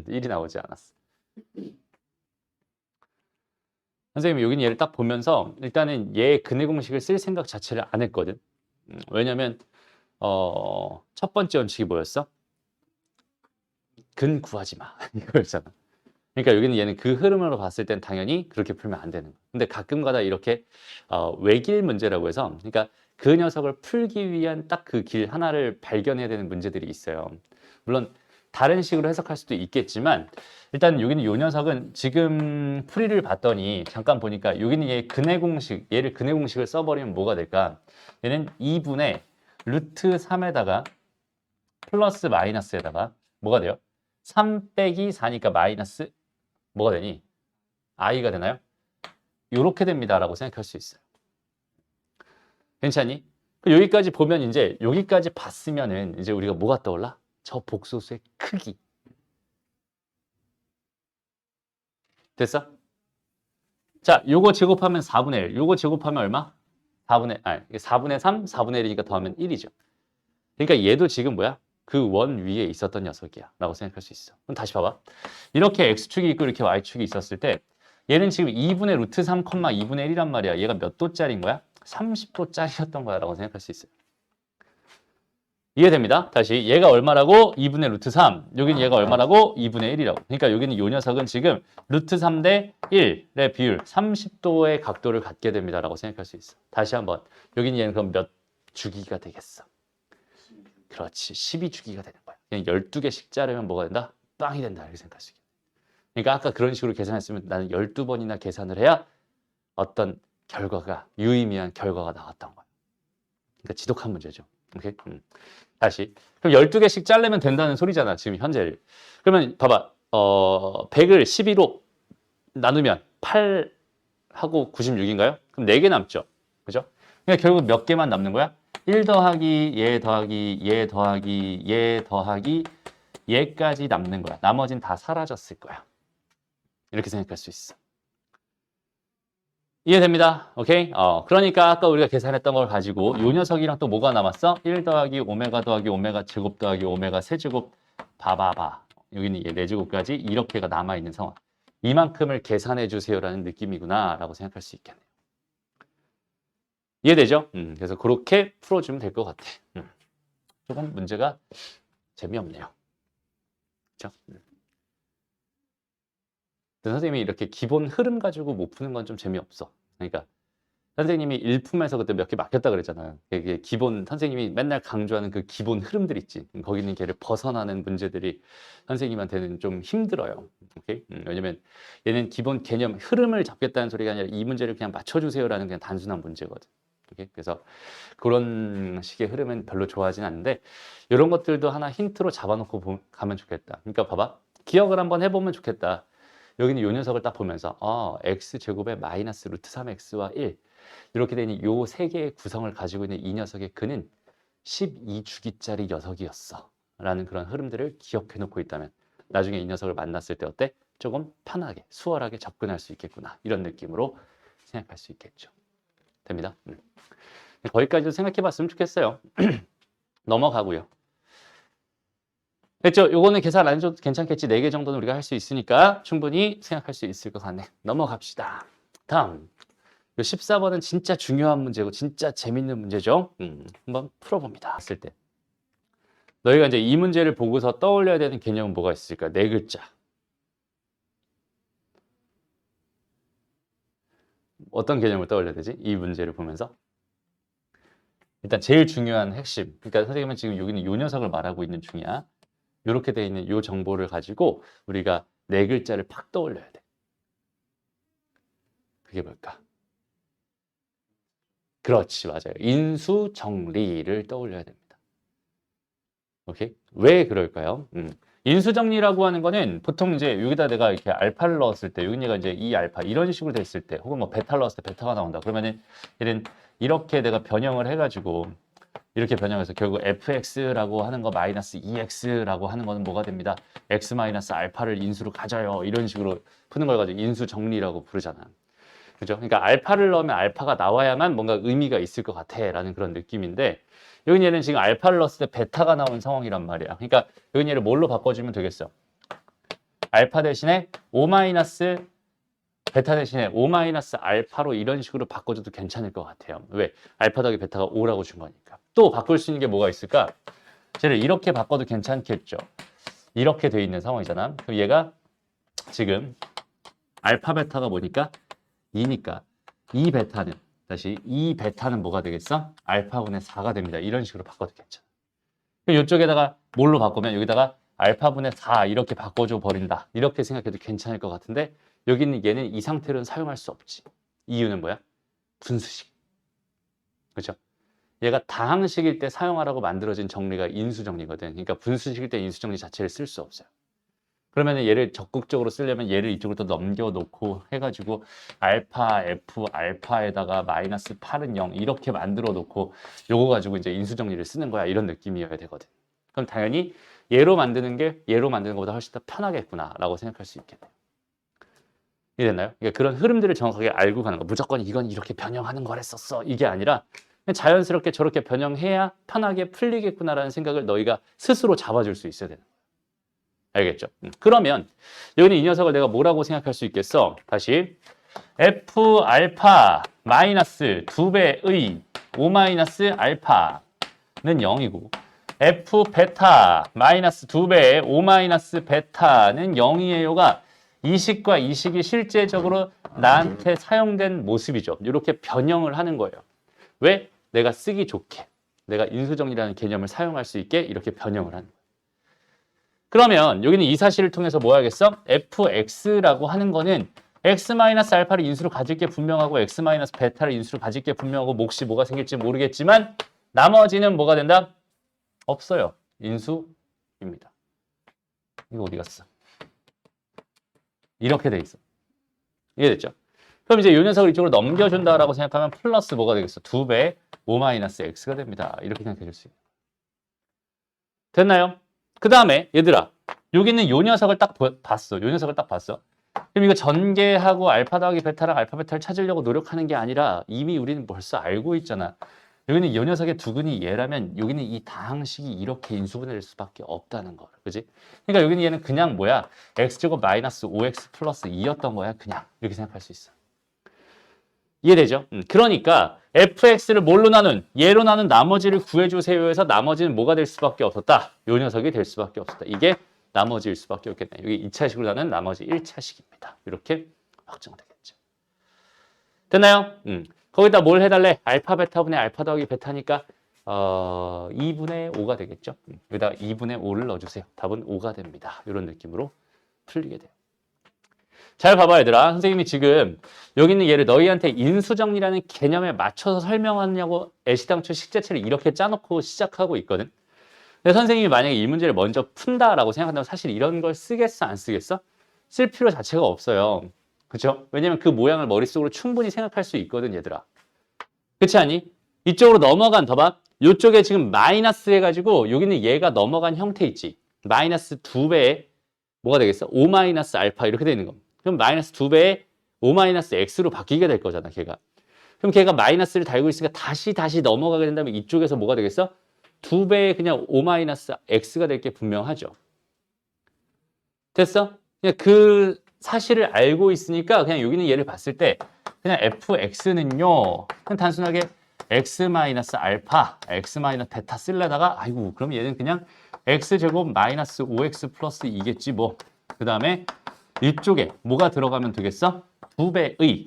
1이 나오지 않았어. 선생님이 여기 얘를 딱 보면서 일단은 얘의 근해 공식을 쓸 생각 자체를 안 했거든. 왜냐면 첫 번째 원칙이 뭐였어? 근 구하지 마. 이거였잖아. 그러니까 여기는 얘는 그 흐름으로 봤을 땐 당연히 그렇게 풀면 안 되는 거야. 근데 가끔가다 이렇게 외길 문제라고 해서 그러니까 그 녀석을 풀기 위한 딱 그 길 하나를 발견해야 되는 문제들이 있어요. 물론 다른 식으로 해석할 수도 있겠지만 일단 여기는 요 녀석은 지금 풀이를 봤더니 잠깐 보니까 여기는 얘 근해 공식, 얘를 근해 공식을 써버리면 뭐가 될까? 얘는 2분의 루트 3에다가 플러스 마이너스에다가 뭐가 돼요? 3 빼기 4니까 마이너스 뭐가 되니? i가 되나요? 이렇게 됩니다라고 생각할 수 있어요. 괜찮니? 여기까지 보면 이제 여기까지 봤으면은 이제 우리가 뭐가 떠올라? 저 복소수의 크기. 됐어? 자, 요거 제곱하면 4분의 1. 요거 제곱하면 얼마? 4분의 3, 4분의 1이니까 더하면 1이죠. 그러니까 얘도 지금 뭐야? 그 원 위에 있었던 녀석이야 라고 생각할 수 있어. 그럼 다시 봐봐. 이렇게 x축이 있고 이렇게 y축이 있었을 때 얘는 지금 2분의 루트 3, 2분의 1이란 말이야. 얘가 몇 도짜리인 거야? 30도짜리였던 거야 라고 생각할 수 있어요. 이해됩니다. 다시 얘가 얼마라고? 2분의 루트 3. 여기는 얘가 얼마라고? 2분의 1이라고. 그러니까 여기는 이 녀석은 지금 루트 3 대 1의 비율 30도의 각도를 갖게 됩니다라고 생각할 수 있어. 다시 한번. 여기는 얘는 그럼 몇 주기가 되겠어? 그렇지. 12주기가 되는 거야. 그냥 12개씩 자르면 뭐가 된다? 빵이 된다. 이렇게 생각할 수 있겠네. 그러니까 아까 그런 식으로 계산했으면 나는 12번이나 계산을 해야 어떤 결과가, 유의미한 결과가 나왔던 거야. 그러니까 지독한 문제죠. 오케이? 다시. 그럼 12개씩 자르면 된다는 소리잖아, 지금 현재를. 그러면 봐봐. 100을 12로 나누면 8하고 96인가요? 그럼 4개 남죠. 그죠? 그러니까 결국 몇 개만 남는 거야? 1 더하기 얘 더하기 얘 더하기 얘 더하기 얘까지 남는 거야. 나머진 다 사라졌을 거야. 이렇게 생각할 수 있어. 이해됩니다. 오케이? 그러니까 아까 우리가 계산했던 걸 가지고 요 녀석이랑 또 뭐가 남았어? 1 더하기 오메가 더하기 오메가 제곱 더하기 오메가 세제곱 바바바. 여기는 얘 4제곱까지 이렇게가 남아있는 상황. 이만큼을 계산해 주세요라는 느낌이구나 라고 생각할 수 있겠네요. 이해되죠? 그래서 그렇게 풀어주면 될 것 같아. 조금 문제가 재미없네요. 그렇죠? 선생님이 이렇게 기본 흐름 가지고 못 푸는 건 좀 재미없어. 그러니까 선생님이 일품에서 그때 몇 개 막혔다 그랬잖아요. 이게 기본 선생님이 맨날 강조하는 그 기본 흐름들 있지. 거기는 걔를 벗어나는 문제들이 선생님한테는 좀 힘들어요. 오케이? 왜냐면 얘는 기본 개념 흐름을 잡겠다는 소리가 아니라 이 문제를 그냥 맞춰주세요라는 그냥 단순한 문제거든. 오케이? 그래서 그런 식의 흐름은 별로 좋아하진 않는데 이런 것들도 하나 힌트로 잡아놓고 가면 좋겠다. 그러니까 봐봐. 기억을 한번 해보면 좋겠다. 여기는 요 녀석을 딱 보면서 x제곱에 마이너스 루트 3x와 1 이렇게 되는 요 세 개의 구성을 가지고 있는 이 녀석의 근은 12주기짜리 녀석이었어 라는 그런 흐름들을 기억해 놓고 있다면 나중에 이 녀석을 만났을 때 어때? 조금 편하게 수월하게 접근할 수 있겠구나 이런 느낌으로 생각할 수 있겠죠. 됩니다. 거기까지도 생각해 봤으면 좋겠어요. 넘어가고요. 됐죠? 요거는 계산 안 해줘도 괜찮겠지. 4개 정도는 우리가 할 수 있으니까 충분히 생각할 수 있을 것 같네. 넘어갑시다. 다음. 요 14번은 진짜 중요한 문제고 진짜 재밌는 문제죠. 한번 풀어봅니다. 했을 때. 너희가 이제 이 문제를 보고서 떠올려야 되는 개념은 뭐가 있을까? 4글자. 어떤 개념을 떠올려야 되지? 이 문제를 보면서. 일단 제일 중요한 핵심. 그러니까 선생님은 지금 여기는 요 녀석을 말하고 있는 중이야. 이렇게 돼 있는 이 정보를 가지고 우리가 4글자를 팍 떠올려야 돼. 그게 뭘까? 그렇지, 맞아요. 인수정리를 떠올려야 됩니다. 오케이? 왜 그럴까요? 인수정리라고 하는 거는 보통 이제 여기다 내가 이렇게 알파를 넣었을 때 여기가 이제 이 알파 이런 식으로 됐을 때 혹은 뭐 베타를 넣었을 때 베타가 나온다. 그러면은 얘는 이렇게 내가 변형을 해가지고 이렇게 변형해서 결국 fx라고 하는 거 마이너스 2x라고 하는 거는 뭐가 됩니다. x 마이너스 알파를 인수로 가져요. 이런 식으로 푸는 걸 가지고 인수 정리라고 부르잖아. 그죠? 그러니까 알파를 넣으면 알파가 나와야만 뭔가 의미가 있을 것 같아 라는 그런 느낌인데 여기 얘는 지금 알파를 넣었을 때 베타가 나온 상황이란 말이야. 그러니까 여기 얘를 뭘로 바꿔주면 되겠어? 알파 대신에 5 마이너스 베타 대신에 5 마이너스 알파로 이런 식으로 바꿔줘도 괜찮을 것 같아요. 왜? 알파 더하기 베타가 5라고 준 거니까. 또 바꿀 수 있는 게 뭐가 있을까? 쟤를 이렇게 바꿔도 괜찮겠죠. 이렇게 돼 있는 상황이잖아. 그럼 얘가 지금 알파 베타가 뭐니까? 2니까 이 베타는 다시 이 베타는 뭐가 되겠어? 알파분의 4가 됩니다. 이런 식으로 바꿔도 괜찮아. 그럼 이쪽에다가 뭘로 바꾸면 여기다가 알파분의 4 이렇게 바꿔줘 버린다. 이렇게 생각해도 괜찮을 것 같은데 여기는 얘는 이 상태로는 사용할 수 없지. 이유는 뭐야? 분수식. 그렇죠? 얘가 다항식일 때 사용하라고 만들어진 정리가 인수정리거든. 그러니까 분수식일 때 인수정리 자체를 쓸 수 없어요. 그러면 얘를 적극적으로 쓰려면 얘를 이쪽으로 또 넘겨놓고 해가지고 알파 F 알파에다가 마이너스 8은 0 이렇게 만들어 놓고 요거 가지고 이제 인수정리를 쓰는 거야 이런 느낌이어야 되거든. 그럼 당연히 얘로 만드는 게 얘로 만드는 것보다 훨씬 더 편하겠구나 라고 생각할 수 있겠네요. 이해됐나요? 그러니까 그런 흐름들을 정확하게 알고 가는 거. 무조건 이건 이렇게 변형하는 거랬었어 이게 아니라 그냥 자연스럽게 저렇게 변형해야 편하게 풀리겠구나라는 생각을 너희가 스스로 잡아줄 수 있어야 되는 거예요. 알겠죠? 그러면 여기는 이 녀석을 내가 뭐라고 생각할 수 있겠어? 다시 f 알파 마이너스 2배의 5 마이너스 알파는 0이고 F 베타 마이너스 2배의 O 마이너스 베타는 0이에요가 이 식과 이 식이 실제적으로 나한테 사용된 모습이죠. 이렇게 변형을 하는 거예요. 왜? 내가 쓰기 좋게. 내가 인수정리라는 개념을 사용할 수 있게 이렇게 변형을 하는 거예요. 그러면 여기는 이 사실을 통해서 뭐 하겠어? fx라고 하는 거는 x-알파를 인수로 가질 게 분명하고 x-베타를 인수로 가질 게 분명하고 몫이 뭐가 생길지 모르겠지만 나머지는 뭐가 된다? 없어요. 인수입니다. 이거 어디 갔어? 이렇게 돼 있어. 이해됐죠? 그럼 이제 이 녀석을 이쪽으로 넘겨준다라고 생각하면 플러스 뭐가 되겠어? 2배 5-x가 됩니다. 이렇게 생각해 줄 수 있어요. 됐나요? 그 다음에 얘들아 여기는 요 녀석을 딱 봤어. 요 녀석을 딱 봤어. 그럼 이거 전개하고 알파 더하기 베타랑 알파 베타를 찾으려고 노력하는 게 아니라 이미 우리는 벌써 알고 있잖아. 여기는 요 녀석의 두근이 얘라면 여기는 이 다항식이 이렇게 인수분해될 수밖에 없다는 거야. 그지? 그러니까 여기는 얘는 그냥 뭐야? x제곱 마이너스 5x 플러스 2였던 거야. 그냥 이렇게 생각할 수 있어. 이해되죠? 그러니까 fx를 뭘로 나눈? 얘로 나눈 나머지를 구해주세요 해서 나머지는 뭐가 될 수밖에 없었다? 요 녀석이 될 수밖에 없었다. 이게 나머지일 수밖에 없겠네. 여기 2차식으로 나눈 나머지 1차식입니다. 이렇게 확정되겠죠. 됐나요? 거기다 뭘 해달래? 알파 베타분의 알파 더하기 베타니까 2분의 5가 되겠죠. 여기다 2분의 5를 넣어주세요. 답은 5가 됩니다. 이런 느낌으로 풀리게 돼요. 잘 봐봐 얘들아. 선생님이 지금 여기 있는 얘를 너희한테 인수정리라는 개념에 맞춰서 설명하냐고 애시당초 식자체를 이렇게 짜놓고 시작하고 있거든. 근데 선생님이 만약에 이 문제를 먼저 푼다라고 생각한다면 사실 이런 걸 쓰겠어 안 쓰겠어? 쓸 필요 자체가 없어요. 그렇죠? 왜냐면 그 모양을 머릿속으로 충분히 생각할 수 있거든 얘들아. 그렇지 않니? 이쪽으로 넘어간 더 봐. 이쪽에 지금 마이너스 해가지고 여기는 얘가 넘어간 형태 있지. 마이너스 2배에 뭐가 되겠어? 5 마이너스 알파 이렇게 되는 거. 그럼 마이너스 2배에 5 마이너스 x로 바뀌게 될 거잖아 걔가. 그럼 걔가 마이너스를 달고 있으니까 다시 넘어가게 된다면 이쪽에서 뭐가 되겠어? 2배에 그냥 5 마이너스 x가 될 게 분명하죠. 됐어? 그냥 그 사실을 알고 있으니까 그냥 여기는 얘를 봤을 때 그냥 fx는요 그냥 단순하게 x 마이너스 알파, x 마이너스 베타 쓰려다가 아이고 그럼 얘는 그냥 x제곱 마이너스 5x 플러스 2겠지 뭐. 그 다음에 이쪽에 뭐가 들어가면 되겠어? 2배의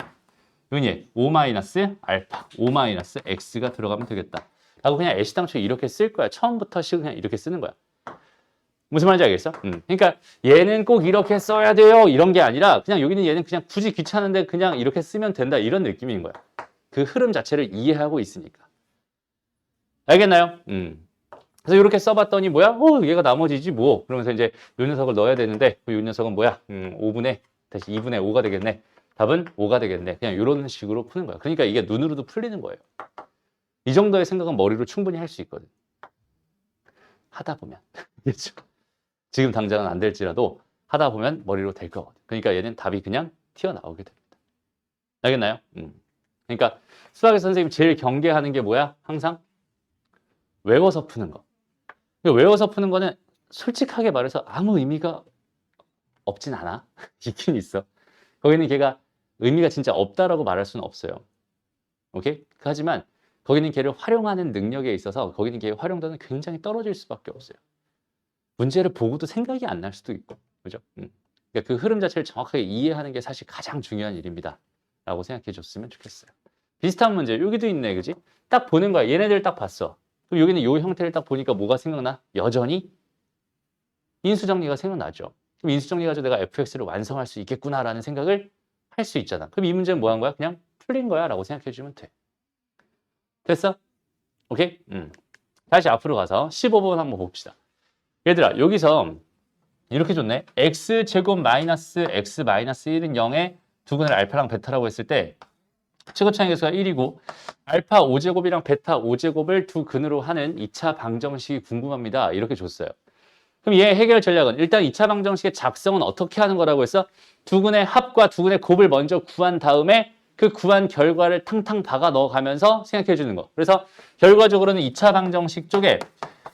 여기 5 마이너스 알파, 5 마이너스 x가 들어가면 되겠다. 라고 그냥 애시당초에 이렇게 쓸 거야. 처음부터 식을 그냥 이렇게 쓰는 거야. 무슨 말인지 알겠어? 그러니까 얘는 꼭 이렇게 써야 돼요. 이런 게 아니라 그냥 여기는 얘는 그냥 굳이 귀찮은데 그냥 이렇게 쓰면 된다. 이런 느낌인 거야. 그 흐름 자체를 이해하고 있으니까. 알겠나요? 그래서 이렇게 써봤더니 뭐야? 얘가 나머지지 뭐. 그러면서 이제 요 녀석을 넣어야 되는데 요 녀석은 뭐야? 5분의 다시 2분의 5가 되겠네. 답은 5가 되겠네. 그냥 이런 식으로 푸는 거야. 그러니까 이게 눈으로도 풀리는 거예요. 이 정도의 생각은 머리로 충분히 할 수 있거든. 하다 보면. 그렇죠? 지금 당장은 안 될지라도 하다 보면 머리로 될 거거든. 그러니까 얘는 답이 그냥 튀어나오게 됩니다. 알겠나요? 그러니까 수학에서 선생님 제일 경계하는 게 뭐야? 항상 외워서 푸는 거. 외워서 푸는 거는 솔직하게 말해서 아무 의미가 없진 않아. 있긴 있어. 거기는 걔가 의미가 진짜 없다라고 말할 수는 없어요. 오케이? 하지만 거기는 걔를 활용하는 능력에 있어서 거기는 걔의 활용도는 굉장히 떨어질 수밖에 없어요. 문제를 보고도 생각이 안 날 수도 있고, 그죠? 그러니까 그 흐름 자체를 정확하게 이해하는 게 사실 가장 중요한 일입니다. 라고 생각해 줬으면 좋겠어요. 비슷한 문제, 여기도 있네, 그지? 딱 보는 거야. 얘네들 딱 봤어. 그럼 여기는 이 형태를 딱 보니까 뭐가 생각나? 여전히 인수정리가 생각나죠. 그럼 인수정리 가지고 내가 fx를 완성할 수 있겠구나라는 생각을 할 수 있잖아. 그럼 이 문제는 뭐 한 거야? 그냥 풀린 거야 라고 생각해 주면 돼. 됐어? 오케이? 다시 앞으로 가서 15번 한번 봅시다. 얘들아 여기서 이렇게 줬네. x제곱 마이너스 x 마이너스 1은 0에 두근을 알파랑 베타라고 했을 때 최고차의 개수가 1이고 알파 5제곱이랑 베타 5제곱을 두 근으로 하는 2차 방정식이 궁금합니다. 이렇게 줬어요. 그럼 얘 해결 전략은 일단 2차 방정식의 작성은 어떻게 하는 거라고 했어? 두근의 합과 두근의 곱을 먼저 구한 다음에 그 구한 결과를 탕탕 박아 넣어가면서 생각해 주는 거. 그래서 결과적으로는 2차 방정식 쪽에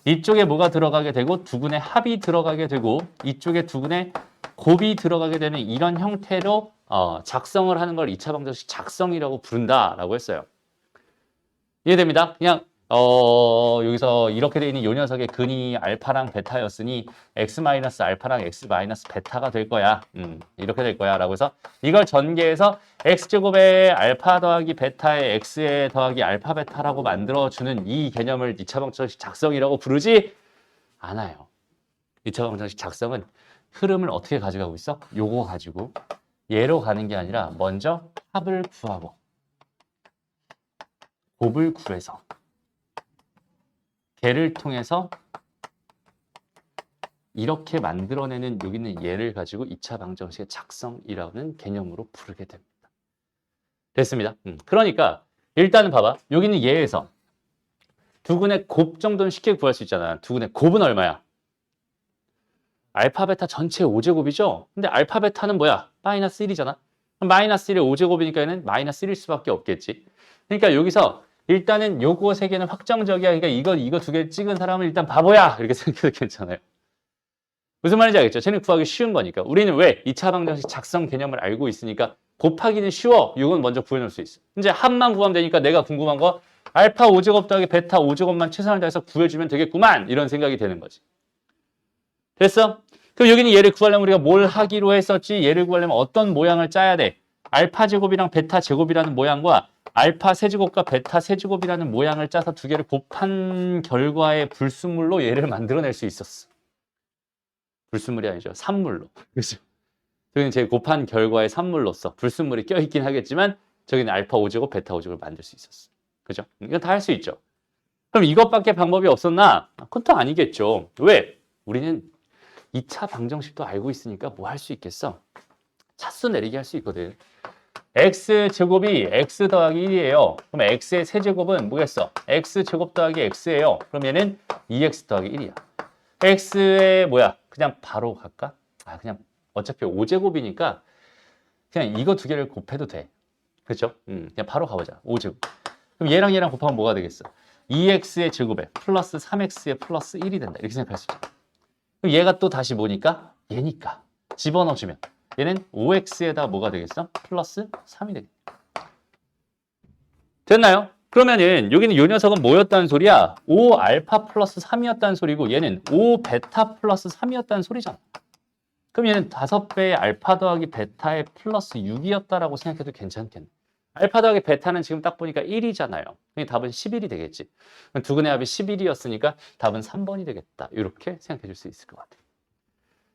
이쪽에 뭐가 들어가게 되고 두근의 합이 들어가게 되고 이쪽에 두근의 곱이 들어가게 되는 이런 형태로 작성을 하는 걸 2차 방정식 작성이라고 부른다라고 했어요. 이해됩니다? 그냥 여기서 이렇게 돼 있는 요 녀석의 근이 알파랑 베타였으니 x-알파랑 x-베타가 될 거야. 이렇게 될 거야. 라고 해서 이걸 전개해서 x제곱에 알파 더하기 베타에 x에 더하기 알파 베타라고 만들어주는 이 개념을 2차 방정식 작성이라고 부르지 않아요. 2차 방정식 작성은 흐름을 어떻게 가져가고 있어? 요거 가지고 얘로 가는 게 아니라 먼저 합을 구하고 곱을 구해서 걔를 통해서 이렇게 만들어내는 여기 있는 얘를 가지고 2차 방정식의 작성이라는 개념으로 부르게 됩니다. 됐습니다. 그러니까 일단은 봐봐. 여기 있는 얘에서 두근의 곱 정도는 쉽게 구할 수 있잖아. 두근의 곱은 얼마야? 알파 베타 전체 5제곱이죠? 근데 알파 베타는 뭐야? 마이너스 1이잖아. 마이너스 1의 5제곱이니까 얘는 마이너스 1일 수밖에 없겠지. 그러니까 여기서 일단은 요거 세 개는 확정적이야. 그러니까 이거 두 개 찍은 사람은 일단 바보야. 이렇게 생각해도 괜찮아요. 무슨 말인지 알겠죠? 쟤는 구하기 쉬운 거니까. 우리는 왜? 2차 방정식 작성 개념을 알고 있으니까 곱하기는 쉬워. 이건 먼저 구해놓을 수 있어. 이제 합만 구하면 되니까 내가 궁금한 거 알파 5제곱 더하기 베타 5제곱만 최선을 다해서 구해주면 되겠구만. 이런 생각이 되는 거지. 됐어? 그럼 여기는 얘를 구하려면 우리가 뭘 하기로 했었지? 얘를 구하려면 어떤 모양을 짜야 돼? 알파 제곱이랑 베타 제곱이라는 모양과 알파 세제곱과 베타 세제곱이라는 모양을 짜서 두 개를 곱한 결과의 불순물로 얘를 만들어낼 수 있었어. 불순물이 아니죠. 산물로. 그죠? 저기는 제 곱한 결과의 산물로서 불순물이 껴있긴 하겠지만 저기는 알파 5제곱, 베타 5제곱을 만들 수 있었어. 그죠? 이건 다 할 수 있죠. 그럼 이것밖에 방법이 없었나? 그건 또 아니겠죠. 왜? 우리는 2차 방정식도 알고 있으니까 뭐 할 수 있겠어? 차수 내리기 할 수 있거든. x제곱이 x 더하기 1이에요. 그럼 x의 세제곱은 뭐겠어? x제곱 더하기 x예요. 그럼 얘는 2x 더하기 1이야. x의 뭐야? 그냥 바로 갈까? 그냥 어차피 5제곱이니까 그냥 이거 두 개를 곱해도 돼. 그렇죠? 그냥 바로 가보자. 5제곱. 그럼 얘랑 얘랑 곱하면 뭐가 되겠어? 2x의 제곱에 플러스 3x의 플러스 1이 된다. 이렇게 생각할 수 있죠. 그럼 얘가 또 다시 뭐니까? 얘니까. 집어넣어주면 얘는 5x에다 뭐가 되겠어? 플러스 3이 되겠다. 됐나요? 그러면은 여기는 이 녀석은 뭐였다는 소리야? 5알파 플러스 3이었다는 소리고 얘는 5베타 플러스 3이었다는 소리잖아. 그럼 얘는 5배의 알파 더하기 베타의 플러스 6이었다라고 생각해도 괜찮겠네. 알파 더하기 베타는 지금 딱 보니까 1이잖아요. 그러니까 답은 11이 되겠지. 두근의 합이 11이었으니까 답은 3번이 되겠다. 이렇게 생각해 줄 수 있을 것 같아요.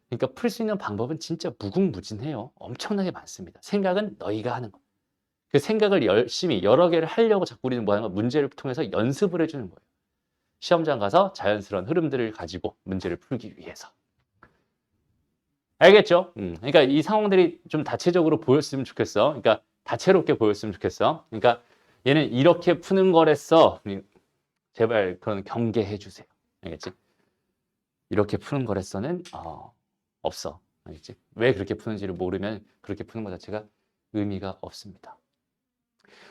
그러니까 풀 수 있는 방법은 진짜 무궁무진해요. 엄청나게 많습니다. 생각은 너희가 하는 거. 그 생각을 열심히 여러 개를 하려고 자꾸 우리는 뭐 하는 거 문제를 통해서 연습을 해주는 거예요. 시험장 가서 자연스러운 흐름들을 가지고 문제를 풀기 위해서. 알겠죠? 그러니까 이 상황들이 좀 다채적으로 보였으면 좋겠어. 그러니까 다채롭게 보였으면 좋겠어. 그러니까 얘는 이렇게 푸는 거랬어. 제발 그런 경계해 주세요. 알겠지? 이렇게 푸는 거랬어는 없어. 알겠지? 왜 그렇게 푸는지를 모르면 그렇게 푸는 것 자체가 의미가 없습니다.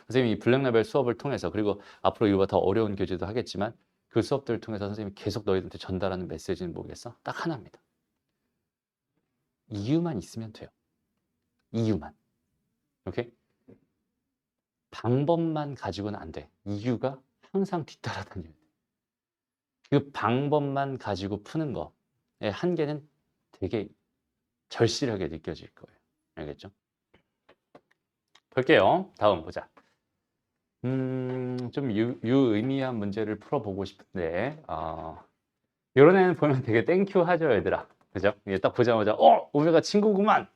선생님이 이 블랙레벨 수업을 통해서 그리고 앞으로 이거보다 더 어려운 교재도 하겠지만 그 수업들을 통해서 선생님이 계속 너희들한테 전달하는 메시지는 뭐겠어? 딱 하나입니다. 이유만 있으면 돼요. 이유만. 오케이? 방법만 가지고는 안 돼. 이유가 항상 뒤따라다녀야 돼. 그 방법만 가지고 푸는 거의 한계는 되게 절실하게 느껴질 거예요. 알겠죠? 볼게요. 다음 보자. 좀 유의미한 문제를 풀어보고 싶은데, 이런 애는 보면 되게 땡큐 하죠, 얘들아. 그죠? 이게 딱 보자마자, 오메가 친구구만!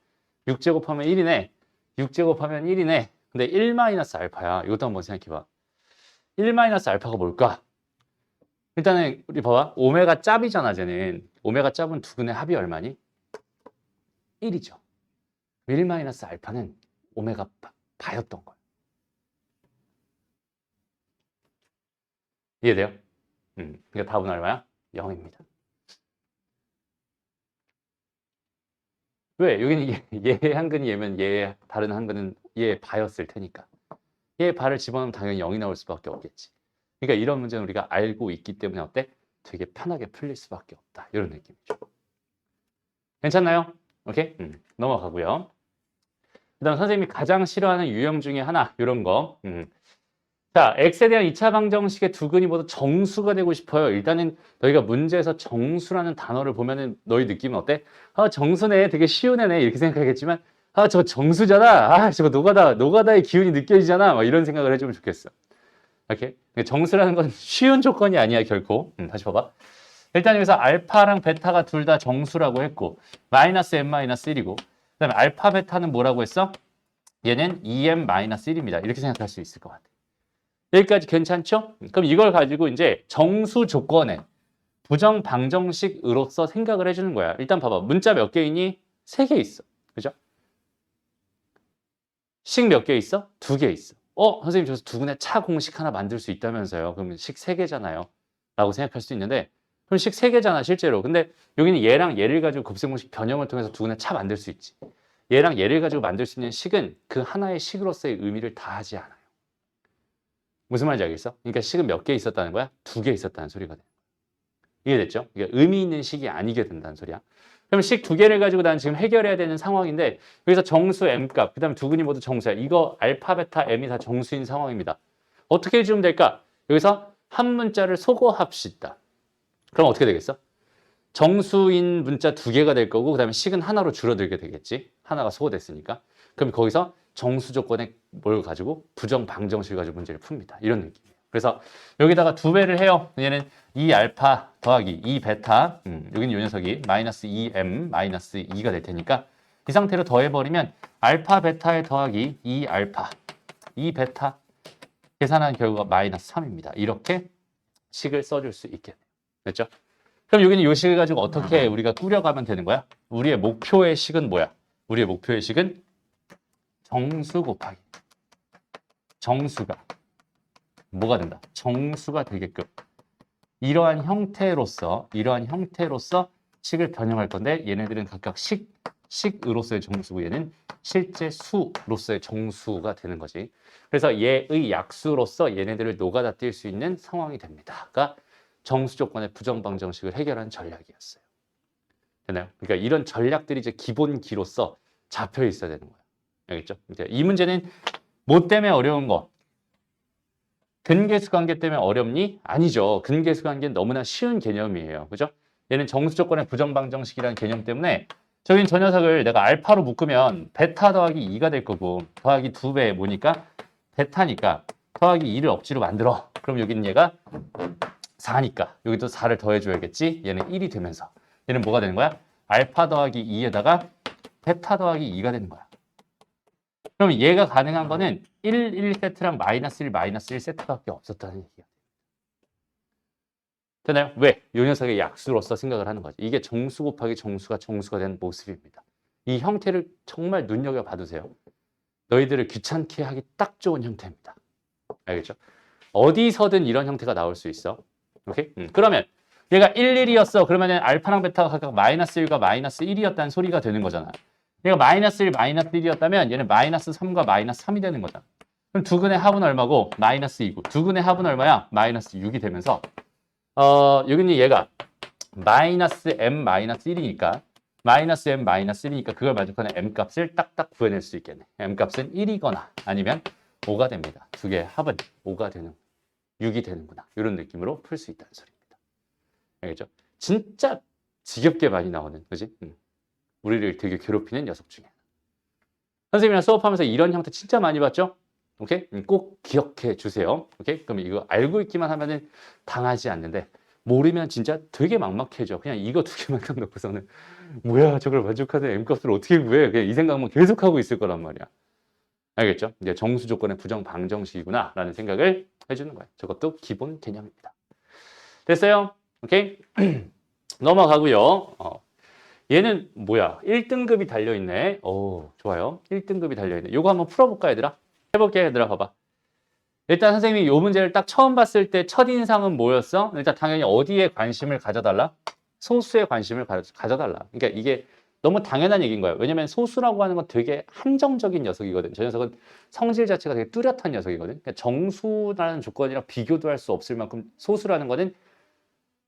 6제곱하면 1이네. 6제곱하면 1이네. 근데 1-알파야. 이것도 한번 생각해봐. 1-알파가 뭘까? 일단은, 우리 봐봐. 오메가 짭이잖아, 쟤는. 오메가 짭은 두근의 합이 얼마니? 1이죠. 1-알파는 오메가 바였던 거야. 이해돼요? 그러니까 답은 얼마야? 0입니다. 왜? 여기는 얘 한근이 얘면 얘 다른 한근은 얘 바였을 테니까. 얘 바를 집어넣으면 당연히 0이 나올 수밖에 없겠지. 그러니까 이런 문제는 우리가 알고 있기 때문에 어때? 되게 편하게 풀릴 수밖에 없다. 이런 느낌이죠. 괜찮나요? 오케이? 넘어가고요. 그 다음 선생님이 가장 싫어하는 유형 중에 하나 이런 거. 자, x에 대한 2차 방정식의 두 근이 모두 정수가 되고 싶어요. 일단은 너희가 문제에서 정수라는 단어를 보면은 너희 느낌은 어때? 아, 정수네. 되게 쉬운 애네. 이렇게 생각하겠지만 아, 저거 정수잖아. 아, 저거 노가다의 기운이 느껴지잖아. 막 이런 생각을 해주면 좋겠어. 이렇게 정수라는 건 쉬운 조건이 아니야, 결코. 다시 봐봐. 일단 여기서 알파랑 베타가 둘 다 정수라고 했고 마이너스 n-1이고 그다음에 알파 베타는 뭐라고 했어? 얘는 2m-1입니다. 이렇게 생각할 수 있을 것 같아. 여기까지 괜찮죠? 그럼 이걸 가지고 이제 정수 조건에 부정 방정식으로서 생각을 해주는 거야. 일단 봐봐. 문자 몇 개 있니? 3개 있어. 그죠? 식 몇 개 있어? 2개 있어. 선생님 저기서 두근의 차 공식 하나 만들 수 있다면서요. 그러면 식 3개잖아요. 라고 생각할 수 있는데 그럼 식 3개잖아 실제로. 근데 여기는 얘랑 얘를 가지고 곱셈공식 변형을 통해서 두근의 차 만들 수 있지. 얘랑 얘를 가지고 만들 수 있는 식은 그 하나의 식으로서의 의미를 다하지 않아요. 무슨 말인지 알겠어? 그러니까 식은 몇 개 있었다는 거야? 2개 있었다는 소리가 돼. 이해됐죠? 그러니까 의미 있는 식이 아니게 된다는 소리야. 그럼 식 2개를 가지고 난 지금 해결해야 되는 상황인데 여기서 정수 m값, 그 다음에 두 근이 모두 정수야. 이거 알파, 베타, m이 다 정수인 상황입니다. 어떻게 해주면 될까? 여기서 한 문자를 소거합시다. 그럼 어떻게 되겠어? 정수인 문자 2개가 될 거고 그 다음에 식은 하나로 줄어들게 되겠지. 하나가 소거됐으니까. 그럼 거기서 정수 조건에 뭘 가지고 부정 방정식을 가지고 문제를 풉니다. 이런 느낌이에요. 그래서 여기다가 2배를 해요. 얘는 2알파 더하기 2베타, 여기는 요 녀석이 마이너스 2m 마이너스 2가 될 테니까 이 상태로 더해버리면 알파 베타에 더하기 2알파 2베타 계산한 결과가 마이너스 3입니다. 이렇게 식을 써줄 수 있겠네요. 됐죠? 그럼 여기는 요 식을 가지고 어떻게 우리가 꾸려가면 되는 거야? 우리의 목표의 식은 뭐야? 우리의 목표의 식은 정수 곱하기 정수가 뭐가 된다? 정수가 되게끔 이러한 형태로서 식을 변형할 건데 얘네들은 각각 식으로서의 정수고 얘는 실제 수로서의 정수가 되는 거지. 그래서 얘의 약수로서 얘네들을 노가다 뛸 수 있는 상황이 됩니다.가 정수 조건의 부정 방정식을 해결한 전략이었어요. 되나요? 그러니까 이런 전략들이 이제 기본기로서 잡혀 있어야 되는 거예요. 알겠죠? 이 문제는 뭐 때문에 어려운 거? 근계수 관계 때문에 어렵니? 아니죠. 근계수 관계는 너무나 쉬운 개념이에요. 그죠? 얘는 정수 조건의 부정 방정식이라는 개념 때문에 저긴 저 녀석을 내가 알파로 묶으면 베타 더하기 2가 될 거고 더하기 2배 뭐니까 베타니까 더하기 2를 억지로 만들어. 그럼 여기는 얘가 4니까 여기도 4를 더해줘야겠지? 얘는 1이 되면서 얘는 뭐가 되는 거야? 알파 더하기 2에다가 베타 더하기 2가 되는 거야. 그럼 얘가 가능한 거는 1, 1세트랑 마이너스 1, 마이너스 1세트밖에 없었다는 얘기야. 되나요? 왜? 이 녀석의 약수로서 생각을 하는 거지. 이게 정수 곱하기 정수가 된 모습입니다. 이 형태를 정말 눈여겨봐두세요. 너희들을 귀찮게 하기 딱 좋은 형태입니다. 알겠죠? 어디서든 이런 형태가 나올 수 있어. 오케이? 그러면 얘가 1, 1이었어. 그러면 알파랑 베타가 각각 마이너스 1과 마이너스 1이었다는 소리가 되는 거잖아. 얘가 마이너스 1, 마이너스 1이었다면 얘는 마이너스 3과 마이너스 3이 되는 거다. 그럼 두근의 합은 얼마고? 마이너스 2고. 두근의 합은 얼마야? 마이너스 6이 되면서 여기는 얘가 마이너스 m 마이너스 1이니까 마이너스 m 마이너스 1이니까 그걸 만족하는 m 값을 딱딱 구해낼 수 있겠네. m 값은 1이거나 아니면 5가 됩니다. 두 개의 합은 5가 되는 6이 되는구나. 이런 느낌으로 풀 수 있다는 소리입니다. 알겠죠? 진짜 지겹게 많이 나오는, 그지? 우리를 되게 괴롭히는 녀석 중에. 선생님이랑 수업하면서 이런 형태 진짜 많이 봤죠? 오케이? 꼭 기억해 주세요. 오케이? 그럼 이거 알고 있기만 하면은 당하지 않는데 모르면 진짜 되게 막막해져. 그냥 이거 2개만 딱 놓고서는 뭐야 저걸 만족하는 m값을 어떻게 구해? 그냥 이 생각만 계속 하고 있을 거란 말이야. 알겠죠? 이제 정수 조건의 부정 방정식이구나 라는 생각을 해주는 거예요. 저것도 기본 개념입니다. 됐어요? 오케이? 넘어가고요. 얘는 뭐야? 1등급이 달려있네. 오, 좋아요. 1등급이 달려있네. 요거 한번 풀어볼까, 얘들아? 해볼게, 얘들아. 봐봐. 일단 선생님이 요 문제를 딱 처음 봤을 때 첫인상은 뭐였어? 일단 당연히 어디에 관심을 가져달라? 소수에 관심을 가져달라. 그러니까 이게 너무 당연한 얘기인 거예요. 왜냐면 소수라고 하는 건 되게 한정적인 녀석이거든. 저 녀석은 성질 자체가 되게 뚜렷한 녀석이거든. 그러니까 정수라는 조건이랑 비교도 할 수 없을 만큼 소수라는 거는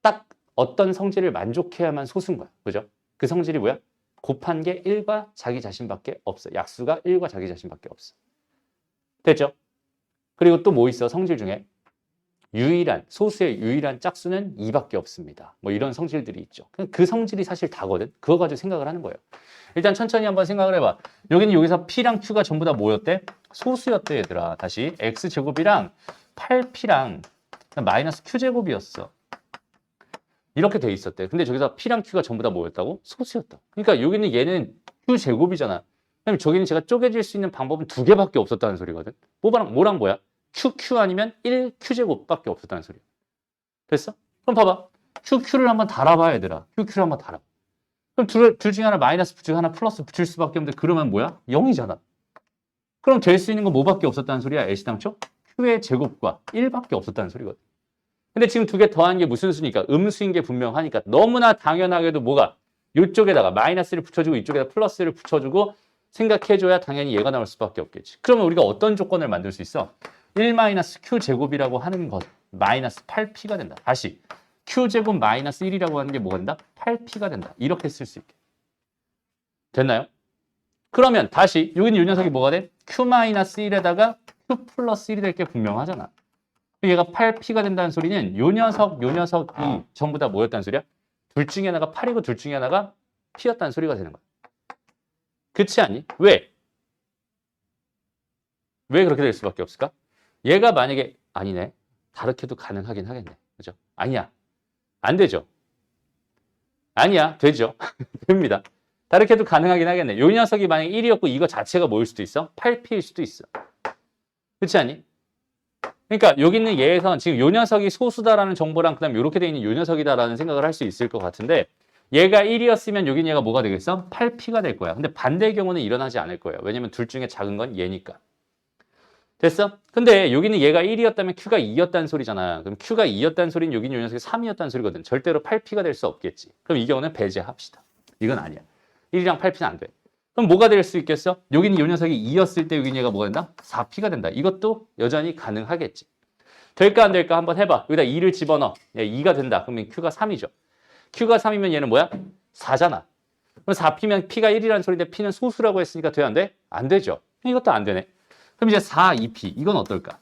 딱 어떤 성질을 만족해야만 소수인 거야. 그죠? 그 성질이 뭐야? 곱한 게 1과 자기 자신밖에 없어. 약수가 1과 자기 자신밖에 없어. 됐죠? 그리고 또 뭐 있어? 성질 중에 유일한, 소수의 유일한 짝수는 2밖에 없습니다. 뭐 이런 성질들이 있죠. 그 성질이 사실 다거든. 그거 가지고 생각을 하는 거예요. 일단 천천히 한번 생각을 해봐. 여기는 여기서 P랑 Q가 전부 다 뭐였대? 소수였대, 얘들아. 다시 X제곱이랑 8P랑 마이너스 Q제곱이었어. 이렇게 돼 있었대. 근데 저기서 P랑 Q가 전부 다 뭐였다고? 소수였다. 그러니까 여기는 얘는 Q제곱이잖아. 그럼 저기는 제가 쪼개질 수 있는 방법은 두 개밖에 없었다는 소리거든. 뭐랑 뭐야? QQ 아니면 1Q제곱밖에 없었다는 소리야. 됐어? 그럼 봐봐. QQ를 한번 달아봐, 얘들아. QQ를 한번 달아. 그럼 둘 중에 하나 마이너스 붙이고 하나 플러스 붙일 수밖에 없는데 그러면 뭐야? 0이잖아. 그럼 될 수 있는 건 뭐밖에 없었다는 소리야? 애시당초? Q의 제곱과 1밖에 없었다는 소리거든. 근데 지금 두 개 더한 게 무슨 수니까? 음수인 게 분명하니까 너무나 당연하게도 뭐가? 이쪽에다가 마이너스를 붙여주고 이쪽에다 플러스를 붙여주고 생각해줘야 당연히 얘가 나올 수밖에 없겠지. 그러면 우리가 어떤 조건을 만들 수 있어? 1-Q제곱이라고 하는 것 마이너스 8P가 된다. 다시 Q제곱 마이너스 1이라고 하는 게 뭐가 된다? 8P가 된다. 이렇게 쓸 수 있게. 됐나요? 그러면 다시 여기는 이 녀석이 뭐가 돼? Q-1에다가 Q 플러스 1이 될 게 분명하잖아. 얘가 8P가 된다는 소리는 요 녀석이 전부 다 뭐였다는 소리야? 둘 중에 하나가 8이고 둘 중에 하나가 P였다는 소리가 되는 거야. 그렇지 않니? 왜? 왜 그렇게 될 수밖에 없을까? 얘가 만약에 아니네. 다르게도 가능하긴 하겠네. 그죠? 아니야. 안 되죠. 아니야. 되죠. 됩니다. 다르게도 가능하긴 하겠네. 요 녀석이 만약에 1이었고 이거 자체가 뭐일 수도 있어? 8P일 수도 있어. 그렇지 않니? 그러니까 여기 있는 얘에선 지금 요 녀석이 소수다라는 정보랑 그다음 이렇게 돼 있는 요 녀석이다라는 생각을 할 수 있을 것 같은데 얘가 1이었으면 여긴 얘가 뭐가 되겠어? 8P가 될 거야. 근데 반대의 경우는 일어나지 않을 거예요. 왜냐면 둘 중에 작은 건 얘니까. 됐어? 근데 여기는 얘가 1이었다면 Q가 2였다는 소리잖아. 그럼 Q가 2였다는 소리는 여기는 요 녀석이 3이었다는 소리거든. 절대로 8P가 될 수 없겠지. 그럼 이 경우는 배제합시다. 이건 아니야. 1이랑 8P는 안 돼. 그럼 뭐가 될 수 있겠어? 여기는 요 녀석이 2였을 때 여기는 얘가 뭐가 된다? 4P가 된다. 이것도 여전히 가능하겠지. 될까 안 될까 한번 해봐. 여기다 2를 집어넣어. 2가 된다. 그러면 Q가 3이죠. Q가 3이면 얘는 뭐야? 4잖아. 그럼 4P면 P가 1이라는 소리인데 P는 소수라고 했으니까 돼? 안 돼? 안 되죠. 이것도 안 되네. 그럼 이제 4, 2P. 이건 어떨까?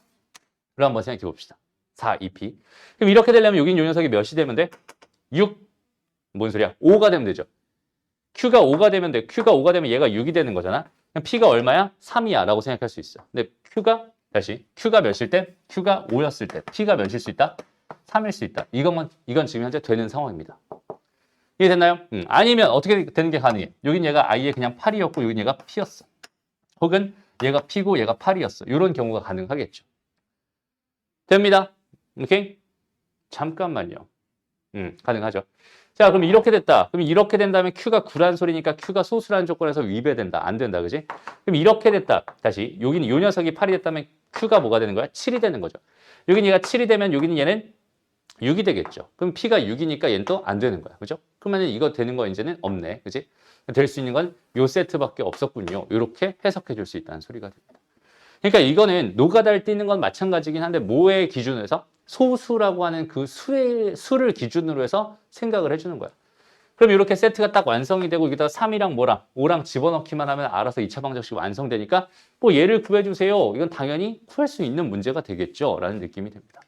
그럼 한번 생각해 봅시다. 4, 2P. 그럼 이렇게 되려면 여긴 요 녀석이 몇이 되면 돼? 6. 뭔 소리야? 5가 되면 되죠. Q가 5가 되면 돼. Q가 5가 되면 얘가 6이 되는 거잖아. 그럼 P가 얼마야? 3이야 라고 생각할 수 있어. 근데 Q가 몇일 때? Q가 5였을 때. P가 몇일 수 있다? 3일 수 있다. 이건 지금 현재 되는 상황입니다. 이해됐나요? 아니면 어떻게 되는 게 가능해? 여긴 얘가 I에 그냥 8이었고 여긴 얘가 P였어. 혹은 얘가 P고 얘가 8이었어. 이런 경우가 가능하겠죠. 됩니다. 오케이? 잠깐만요. 가능하죠. 자, 그럼 이렇게 됐다. 그럼 이렇게 된다면 Q가 9란 소리니까 Q가 소수라는 조건에서 위배된다. 안 된다. 그지? 그럼 이렇게 됐다. 다시. 여기는 요 녀석이 8이 됐다면 Q가 뭐가 되는 거야? 7이 되는 거죠. 여기는 얘가 7이 되면 여기는 얘는 6이 되겠죠. 그럼 P가 6이니까 얘는 또 안 되는 거야. 그죠? 그러면 이거 되는 거 이제는 없네. 그지? 될 수 있는 건 요 세트밖에 없었군요. 이렇게 해석해 줄 수 있다는 소리가 됩니다. 그러니까 이거는 노가다를 띄는 건 마찬가지긴 한데 뭐의 기준에서? 소수라고 하는 그 수를 기준으로 해서 생각을 해주는 거야. 그럼 이렇게 세트가 딱 완성이 되고 여기다가 3이랑 뭐랑 5랑 집어넣기만 하면 알아서 2차 방정식이 완성되니까 뭐 얘를 구해주세요. 이건 당연히 구할 수 있는 문제가 되겠죠. 라는 느낌이 됩니다.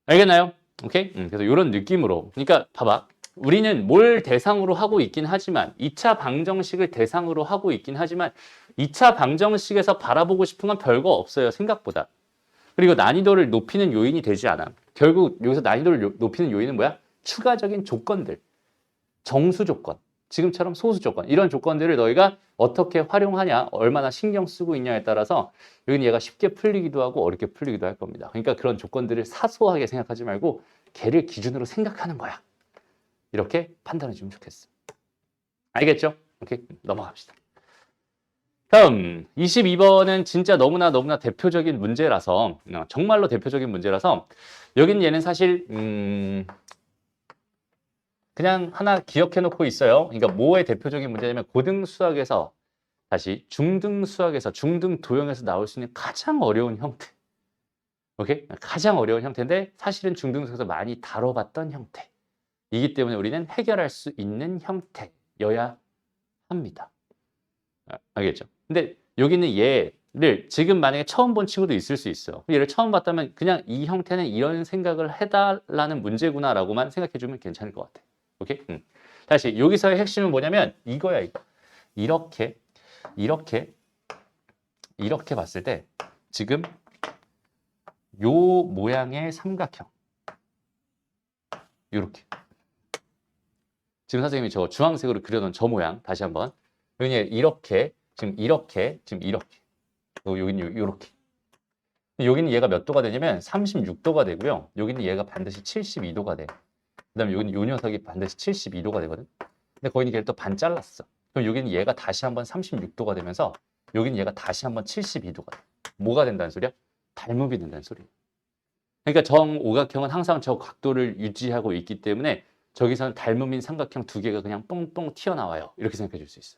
알겠나요? 오케이? 그래서 이런 느낌으로. 그러니까 봐봐. 우리는 뭘 대상으로 하고 있긴 하지만 2차 방정식을 대상으로 하고 있긴 하지만 2차 방정식에서 바라보고 싶은 건 별거 없어요. 생각보다. 그리고 난이도를 높이는 요인이 되지 않아. 결국 여기서 난이도를 높이는 요인은 뭐야? 추가적인 조건들. 정수 조건. 지금처럼 소수 조건. 이런 조건들을 너희가 어떻게 활용하냐, 얼마나 신경 쓰고 있냐에 따라서 여기는 얘가 쉽게 풀리기도 하고 어렵게 풀리기도 할 겁니다. 그러니까 그런 조건들을 사소하게 생각하지 말고 걔를 기준으로 생각하는 거야. 이렇게 판단해 주면 좋겠어. 알겠죠? 오케이, 넘어갑시다. 다음 22번은 진짜 너무나 대표적인 문제라서 정말로 대표적인 문제라서 여긴 얘는 사실 그냥 하나 기억해 놓고 있어요. 그러니까 뭐의 대표적인 문제냐면 고등 수학에서 다시 중등 수학에서 중등 도형에서 나올 수 있는 가장 어려운 형태. 오케이? 가장 어려운 형태인데 사실은 중등 수학에서 많이 다뤄봤던 형태이기 때문에 우리는 해결할 수 있는 형태여야 합니다. 알겠죠? 근데 여기는 얘 를 지금 만약에 처음 본 친구도 있을 수 있어. 얘를 처음 봤다면 그냥 이 형태는 이런 생각을 해달라는 문제구나라고만 생각해주면 괜찮을 것 같아. 오케이? 다시 여기서의 핵심은 뭐냐면 이거야. 이거. 이렇게 이렇게 이렇게 봤을 때 지금 요 모양의 삼각형 이렇게 지금 선생님이 저 주황색으로 그려놓은 저 모양 다시 한번 여기 이렇게 지금 이렇게 여기는 이렇게 여기는 얘가 몇 도가 되냐면 36도가 되고요. 여기는 얘가 반드시 72도가 돼. 그다음에 여기는 요 녀석이 반드시 72도가 되거든. 근데 거기는 걔를 또 반 잘랐어. 그럼 여기는 얘가 다시 한번 36도가 되면서 여기는 얘가 다시 한번 72도가 돼. 뭐가 된다는 소리야? 닮음이 된다는 소리야. 그러니까 정오각형은 항상 저 각도를 유지하고 있기 때문에 저기서는 닮음인 삼각형 두 개가 그냥 뻥뻥 튀어나와요. 이렇게 생각해 줄 수 있어.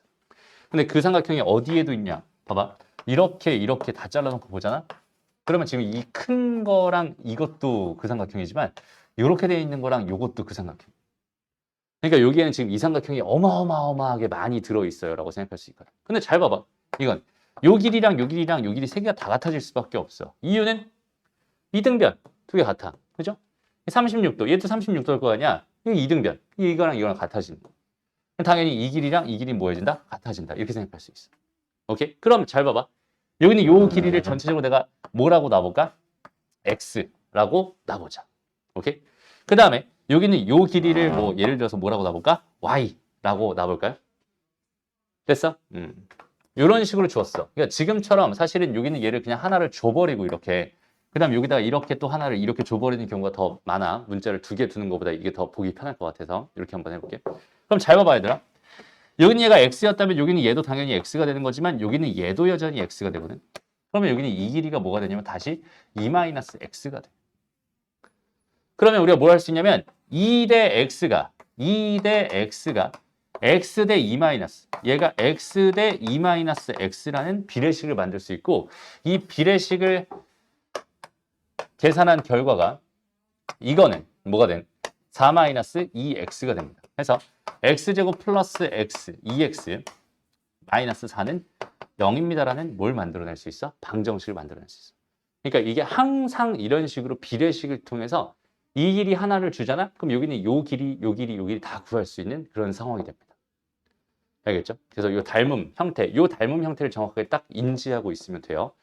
근데 그 삼각형이 어디에도 있냐? 봐봐. 이렇게 다 잘라놓고 보잖아? 그러면 지금 이 큰 거랑 이것도 그 삼각형이지만 이렇게 돼 있는 거랑 이것도 그 삼각형. 그러니까 여기에는 지금 이 삼각형이 어마어마하게 많이 들어있어요. 라고 생각할 수 있거든. 근데 잘 봐봐. 이건 요 길이랑 요 길이랑 요 길이 세 개가 다 같아질 수밖에 없어. 이유는 이등변 두 개 같아. 그죠? 36도. 얘도 36도일 거 아니야? 이거 이등변. 이거랑 같아지는 거. 당연히 이 길이랑 이 길이 뭐해진다? 같아진다. 이렇게 생각할 수 있어. 오케이? 그럼 잘 봐봐. 여기는 요 길이를 전체적으로 내가 뭐라고 놔볼까? X라고 놔보자. 오케이? 그 다음에 여기는 요 길이를 뭐 예를 들어서 뭐라고 놔볼까? Y라고 놔볼까요? 됐어? 이런 식으로 주었어. 그러니까 지금처럼 사실은 여기는 얘를 그냥 하나를 줘버리고 이렇게 그 다음 여기다가 이렇게 또 하나를 이렇게 줘버리는 경우가 더 많아. 문자를 두 개 두는 것보다 이게 더 보기 편할 것 같아서 이렇게 한번 해볼게. 그럼 잘 봐봐 얘들아. 여기는 얘가 X였다면 여기는 얘도 당연히 X가 되는 거지만 여기는 얘도 여전히 X가 되거든. 그러면 여기는 이 길이가 뭐가 되냐면 다시 2-X가 돼. 그러면 우리가 뭘 할 수 있냐면 2 대 X가 X 대 2 얘가 X 대 2 X라는 비례식을 만들 수 있고 이 비례식을 계산한 결과가 이거는 뭐가 된? 4-2X가 됩니다. 그래서 X제곱 플러스 X, 2X 마이너스 4는 0입니다라는 뭘 만들어낼 수 있어? 방정식을 만들어낼 수 있어. 그러니까 이게 항상 이런 식으로 비례식을 통해서 이 길이 하나를 주잖아? 그럼 여기는 요 길이 다 구할 수 있는 그런 상황이 됩니다. 알겠죠? 그래서 요 닮음 형태를 정확하게 딱 인지하고 있으면 돼요.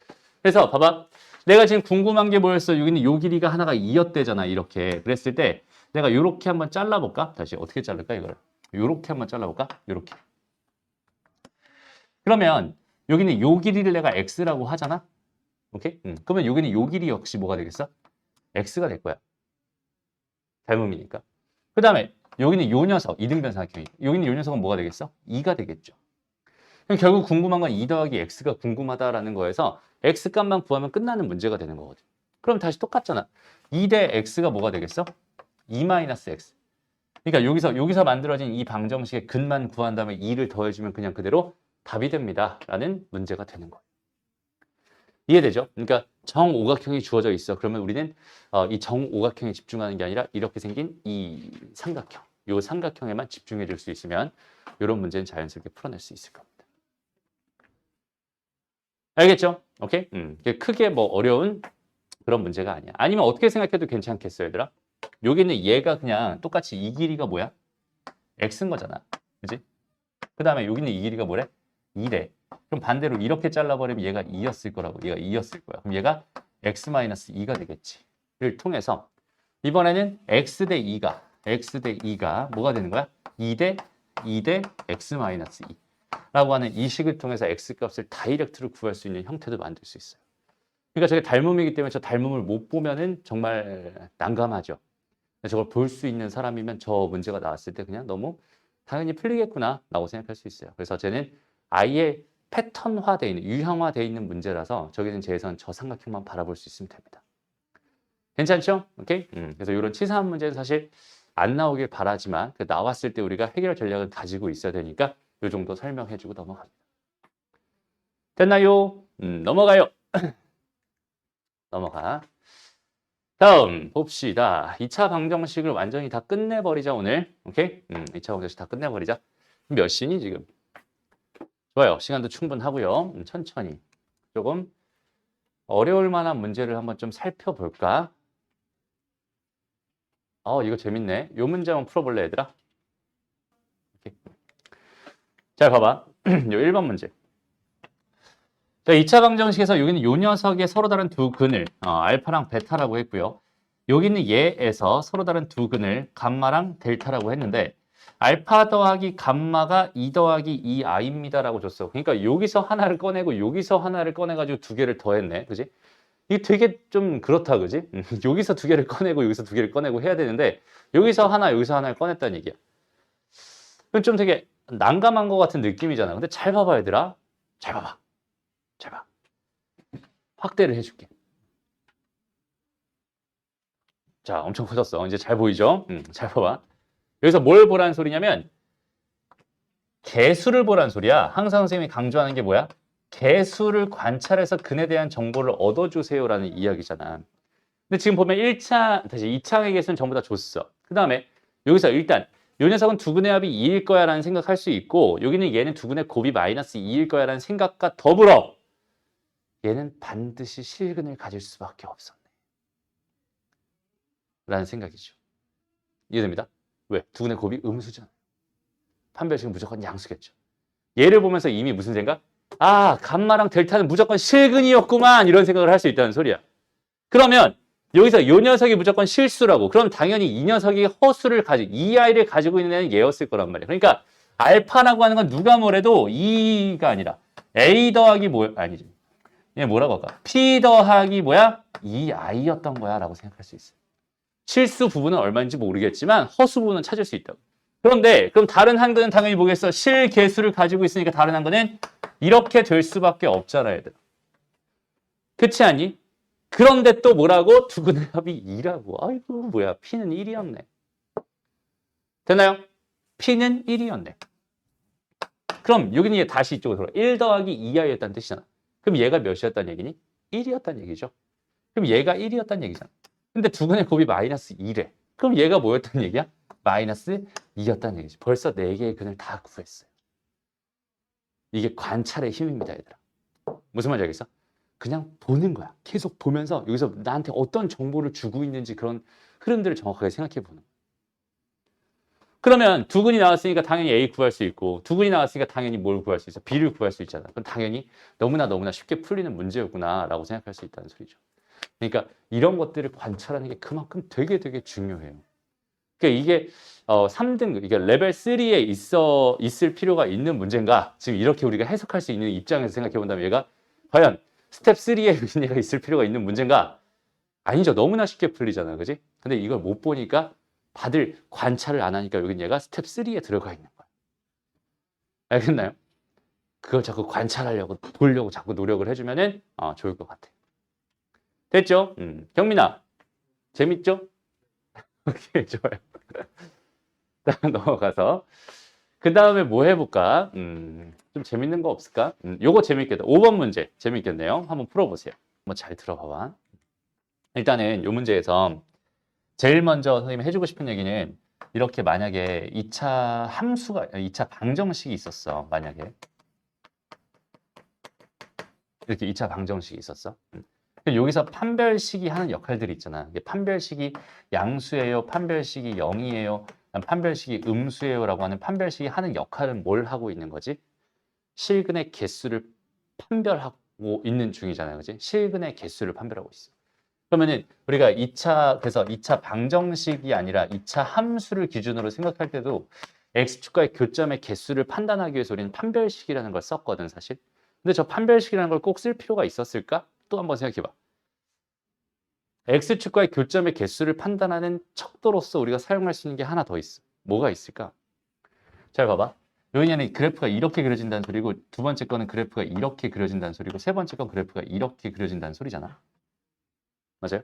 그래서 봐봐. 내가 지금 궁금한 게 뭐였어? 여기는 요 길이가 하나가 2였대잖아. 이렇게. 그랬을 때 내가 요렇게 한번 잘라볼까? 다시 어떻게 자를까 이걸? 요렇게 한번 잘라볼까? 요렇게. 그러면 여기는 요 길이를 내가 x라고 하잖아? 오케이? 그러면 여기는 요 길이 역시 뭐가 되겠어? x가 될 거야. 닮음이니까. 그 다음에 여기는 요 녀석, 이등변 삼각형이. 여기는 요 녀석은 뭐가 되겠어? 2가 되겠죠. 그럼 결국 궁금한 건 2 더하기 x가 궁금하다라는 거에서 x 값만 구하면 끝나는 문제가 되는 거거든. 그럼 다시 똑같잖아. 2 대 x가 뭐가 되겠어? 2-x. 그러니까 여기서 만들어진 이 방정식의 근만 구한 다음에 2를 더해주면 그냥 그대로 답이 됩니다. 라는 문제가 되는 거예요. 이해되죠? 그러니까 정오각형이 주어져 있어. 그러면 우리는 이 정오각형에 집중하는 게 아니라 이렇게 생긴 이 삼각형, 이 삼각형에만 집중해 줄 수 있으면 이런 문제는 자연스럽게 풀어낼 수 있을 겁니다. 알겠죠? 오케이? 크게 뭐 어려운 그런 문제가 아니야. 아니면 어떻게 생각해도 괜찮겠어, 얘들아? 여기는 얘가 그냥 똑같이 이 길이가 뭐야? x인 거잖아. 그지? 그 다음에 여기는 이 길이가 뭐래? 2래. 그럼 반대로 이렇게 잘라버리면 얘가 2였을 거라고. 얘가 2였을 거야. 그럼 얘가 x-2가 되겠지. 를 통해서 이번에는 x 대 2가 뭐가 되는 거야? 2 대 x-2 라고 하는 이 식을 통해서 x값을 다이렉트로 구할 수 있는 형태도 만들 수 있어요. 그러니까 저게 닮음이기 때문에 저 닮음을 못 보면은 정말 난감하죠. 저걸 볼 수 있는 사람이면 저 문제가 나왔을 때 그냥 너무 당연히 풀리겠구나 라고 생각할 수 있어요. 그래서 쟤는 아예 패턴화되어 있는, 유형화되어 있는 문제라서 저기는 제에선 저 삼각형만 바라볼 수 있으면 됩니다. 괜찮죠? 오케이? 그래서 이런 치사한 문제는 사실 안 나오길 바라지만 나왔을 때 우리가 해결 전략을 가지고 있어야 되니까 이 정도 설명해주고 넘어갑니다. 됐나요? 넘어가요. 넘어가. 다음 봅시다. 2차 방정식을 완전히 다 끝내버리자 오늘. 오케이? 2차 방정식 다 끝내버리자. 몇 시니 지금? 좋아요. 시간도 충분하고요. 천천히. 조금 어려울 만한 문제를 한번 좀 살펴볼까? 이거 재밌네. 요 문제 한번 풀어볼래, 얘들아? 이렇게. 자, 봐봐. 요 1번 문제. 자, 2차 방정식에서 여기는 요 녀석의 서로 다른 두 근을 알파랑 베타라고 했고요. 여기는 얘에서 서로 다른 두 근을 감마랑 델타라고 했는데 알파 더하기 감마가 2 더하기 2i입니다라고 줬어. 그러니까 여기서 하나를 꺼내고 여기서 하나를 꺼내가지고 두 개를 더했네. 그지? 이게 되게 좀 그렇다, 그지? 여기서 두 개를 꺼내고 여기서 두 개를 꺼내고 해야 되는데 여기서 하나, 여기서 하나를 꺼냈다는 얘기야. 그럼 좀 되게 난감한 것 같은 느낌이잖아. 근데 잘 봐봐, 얘들아. 잘 봐봐. 잘 봐. 확대를 해줄게. 자, 엄청 커졌어. 이제 잘 보이죠? 잘 봐봐. 여기서 뭘 보라는 소리냐면 개수를 보라는 소리야. 항상 선생님이 강조하는 게 뭐야? 개수를 관찰해서 근에 대한 정보를 얻어주세요라는 이야기잖아. 근데 지금 보면 1차, 다시 2차의 개수는 전부 다 줬어. 그 다음에 여기서 일단 요 녀석은 두 근의 합이 2일 거야 라는 생각할 수 있고 여기는 얘는 두 근의 곱이 마이너스 2일 거야 라는 생각과 더불어 얘는 반드시 실근을 가질 수밖에 없었네. 라는 생각이죠. 이해됩니다? 왜? 두 근의 곱이 음수잖아요. 판별식은 무조건 양수겠죠. 얘를 보면서 이미 무슨 생각? 아, 감마랑 델타는 무조건 실근이었구만 이런 생각을 할 수 있다는 소리야. 그러면 여기서 이 녀석이 무조건 실수라고 그럼 당연히 이 녀석이 허수를 가지고 이 아이를 가지고 있는 애는 얘였을 거란 말이야. 그러니까 알파라고 하는 건 누가 뭐래도 2가 아니라 A 더하기 뭐 아니지. 얘 뭐라고 할까? P 더하기 뭐야? 2i였던 거야 라고 생각할 수 있어요. 실수 부분은 얼마인지 모르겠지만 허수 부분은 찾을 수 있다고. 그런데 그럼 다른 한 근은 당연히 뭐겠어? 실개수를 가지고 있으니까 다른 한 근은 이렇게 될 수밖에 없잖아, 얘들. 그렇지 않니? 그런데 또 뭐라고? 두 근의 합이 2라고. 아이고 뭐야, P는 1이었네. 됐나요? P는 1이었네. 그럼 여기는 얘 다시 이쪽으로 돌아. 1 더하기 2i였다는 뜻이잖아. 그럼 얘가 몇이었다는 얘기니? 1이었다는 얘기죠. 그럼 얘가 1이었다는 얘기잖아. 근데 두 근의 곱이 마이너스 2래. 그럼 얘가 뭐였다는 얘기야? 마이너스 2였다는 얘기지. 벌써 4개의 근을 다 구했어요. 이게 관찰의 힘입니다, 얘들아. 무슨 말인지 알겠어? 그냥 보는 거야. 계속 보면서 여기서 나한테 어떤 정보를 주고 있는지 그런 흐름들을 정확하게 생각해 보는 거야. 그러면 두 근이 나왔으니까 당연히 A 구할 수 있고 두 근이 나왔으니까 당연히 뭘 구할 수 있어? B를 구할 수 있잖아. 그럼 당연히 너무나 쉽게 풀리는 문제였구나 라고 생각할 수 있다는 소리죠. 그러니까 이런 것들을 관찰하는 게 그만큼 되게 중요해요. 그러니까 이게 3등급, 이게 레벨 3에 있을 필요가 있는 문제인가? 지금 이렇게 우리가 해석할 수 있는 입장에서 생각해 본다면 얘가 과연 스텝 3에 얘가 있을 필요가 있는 문제인가? 아니죠. 너무나 쉽게 풀리잖아요. 그지? 근데 이걸 못 보니까 다들 관찰을 안 하니까 여긴 얘가 스텝 3에 들어가 있는 거야. 알겠나요? 그걸 자꾸 관찰하려고 보려고 자꾸 노력을 해주면은 좋을 것 같아. 됐죠? 경민아, 재밌죠? 오케이, 좋아요. 다음 넘어가서 그 다음에 뭐 해볼까? 좀 재밌는 거 없을까? 요거 재밌겠다. 5번 문제 재밌겠네요. 한번 풀어보세요. 한번 잘 들어봐봐. 일단은 요 문제에서 제일 먼저 선생님이 해주고 싶은 얘기는 이렇게 만약에 2차 방정식이 있었어. 만약에 이렇게 2차 방정식이 있었어. 여기서 판별식이 하는 역할들이 있잖아. 판별식이 양수예요, 판별식이 0이에요, 판별식이 음수예요 라고 하는 판별식이 하는 역할은 뭘 하고 있는 거지? 실근의 개수를 판별하고 있는 중이잖아요. 그지? 실근의 개수를 판별하고 있어. 그러면은 우리가 그래서 2차 방정식이 아니라 2차 함수를 기준으로 생각할 때도 x축과의 교점의 개수를 판단하기 위해서 우리는 판별식이라는 걸 썼거든, 사실. 근데 저 판별식이라는 걸 꼭 쓸 필요가 있었을까? 또 한번 생각해봐. x축과의 교점의 개수를 판단하는 척도로서 우리가 사용할 수 있는 게 하나 더 있어. 뭐가 있을까? 잘 봐봐. 여기는 그래프가 이렇게 그려진다는 소리고 두 번째 거는 그래프가 이렇게 그려진다는 소리고 세 번째 건 그래프가 이렇게 그려진다는 소리잖아. 맞아요?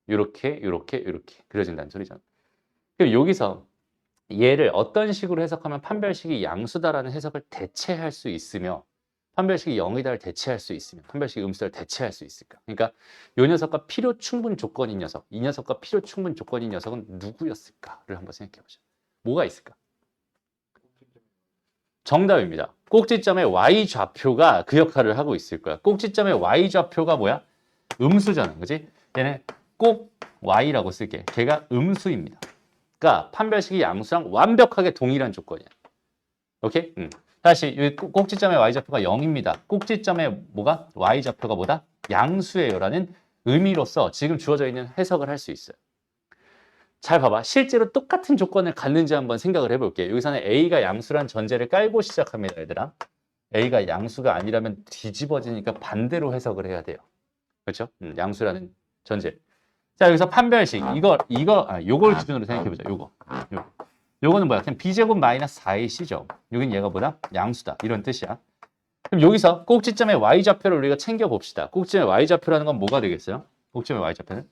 이렇게 그려진다는 소리잖아. 그럼 여기서 얘를 어떤 식으로 해석하면 판별식이 양수다라는 해석을 대체할 수 있으며 판별식이 0이다를 대체할 수 있으면 판별식이 음수다를 대체할 수 있을까? 그러니까 이 녀석과 필요 충분 조건인 녀석, 이 녀석과 필요 충분 조건인 녀석은 누구였을까를 한번 생각해 보자. 뭐가 있을까? 정답입니다. 꼭지점의 y좌표가 그 역할을 하고 있을 거야. 꼭지점의 y좌표가 뭐야? 음수잖아. 그지? 얘는 꼭 y라고 쓸게. 걔가 음수입니다. 그러니까 판별식이 양수랑 완벽하게 동일한 조건이야. 오케이? 다시 이 꼭지점의 y좌표가 0입니다. 꼭지점의 뭐가? y좌표가 뭐다? 양수예요 라는 의미로서 지금 주어져 있는 해석을 할 수 있어요. 잘 봐봐. 실제로 똑같은 조건을 갖는지 한번 생각을 해볼게. 여기서는 A가 양수란 전제를 깔고 시작합니다, 얘들아. A가 양수가 아니라면 뒤집어지니까 반대로 해석을 해야 돼요. 그렇죠? 양수라는 전제. 자, 여기서 판별식. 요걸 기준으로 생각해보자. 요거는 뭐야? 그냥 B제곱 마이너스 4AC죠. 여긴 얘가 뭐다? 양수다. 이런 뜻이야. 그럼 여기서 꼭지점의 Y좌표를 우리가 챙겨봅시다. 꼭지점의 Y좌표라는 건 뭐가 되겠어요? 꼭지점의 Y좌표는?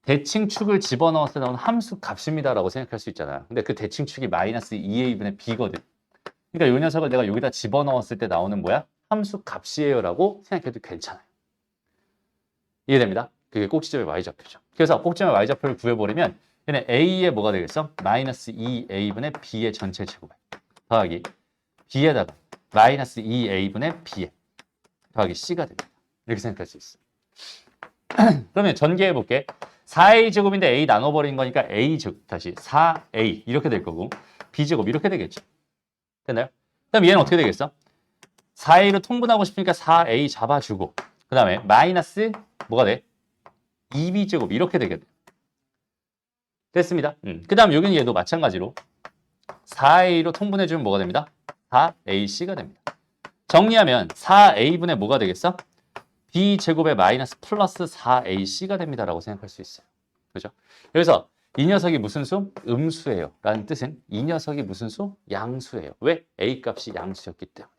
대칭축을 집어넣어서 나온 함수 값입니다라고 생각할 수 있잖아. 근데 그 대칭축이 마이너스 2a분의 b거든. 그러니까 이 녀석을 내가 여기다 집어넣었을 때 나오는 뭐야? 함수 값이에요 라고 생각해도 괜찮아요. 이해됩니다? 그게 꼭지점의 y좌표죠. 그래서 꼭지점의 y좌표를 구해버리면 얘는 a의 뭐가 되겠어? 마이너스 2a분의 b의 전체 제곱에 더하기 b에다가 마이너스 2a분의 b에 더하기 c가 됩니다. 이렇게 생각할 수 있어. 그러면 전개해볼게. 4a 제곱인데 a 나눠버린 거니까 a 제곱 다시 4a 이렇게 될 거고 b 제곱 이렇게 되겠죠. 됐나요? 그럼 얘는 어떻게 되겠어? 4a로 통분하고 싶으니까 4a 잡아주고 그 다음에 마이너스 뭐가 돼? 2b 제곱 이렇게 되겠네. 됐습니다. 그 다음 여기는 얘도 마찬가지로 4a로 통분해주면 뭐가 됩니다? 4ac가 됩니다. 정리하면 4a분의 뭐가 되겠어? b제곱의 마이너스 플러스 4ac가 됩니다 라고 생각할 수 있어요. 그죠? 그래서 이 녀석이 무슨 수? 음수예요 라는 뜻은 이 녀석이 무슨 수? 양수예요. 왜? a 값이 양수였기 때문에.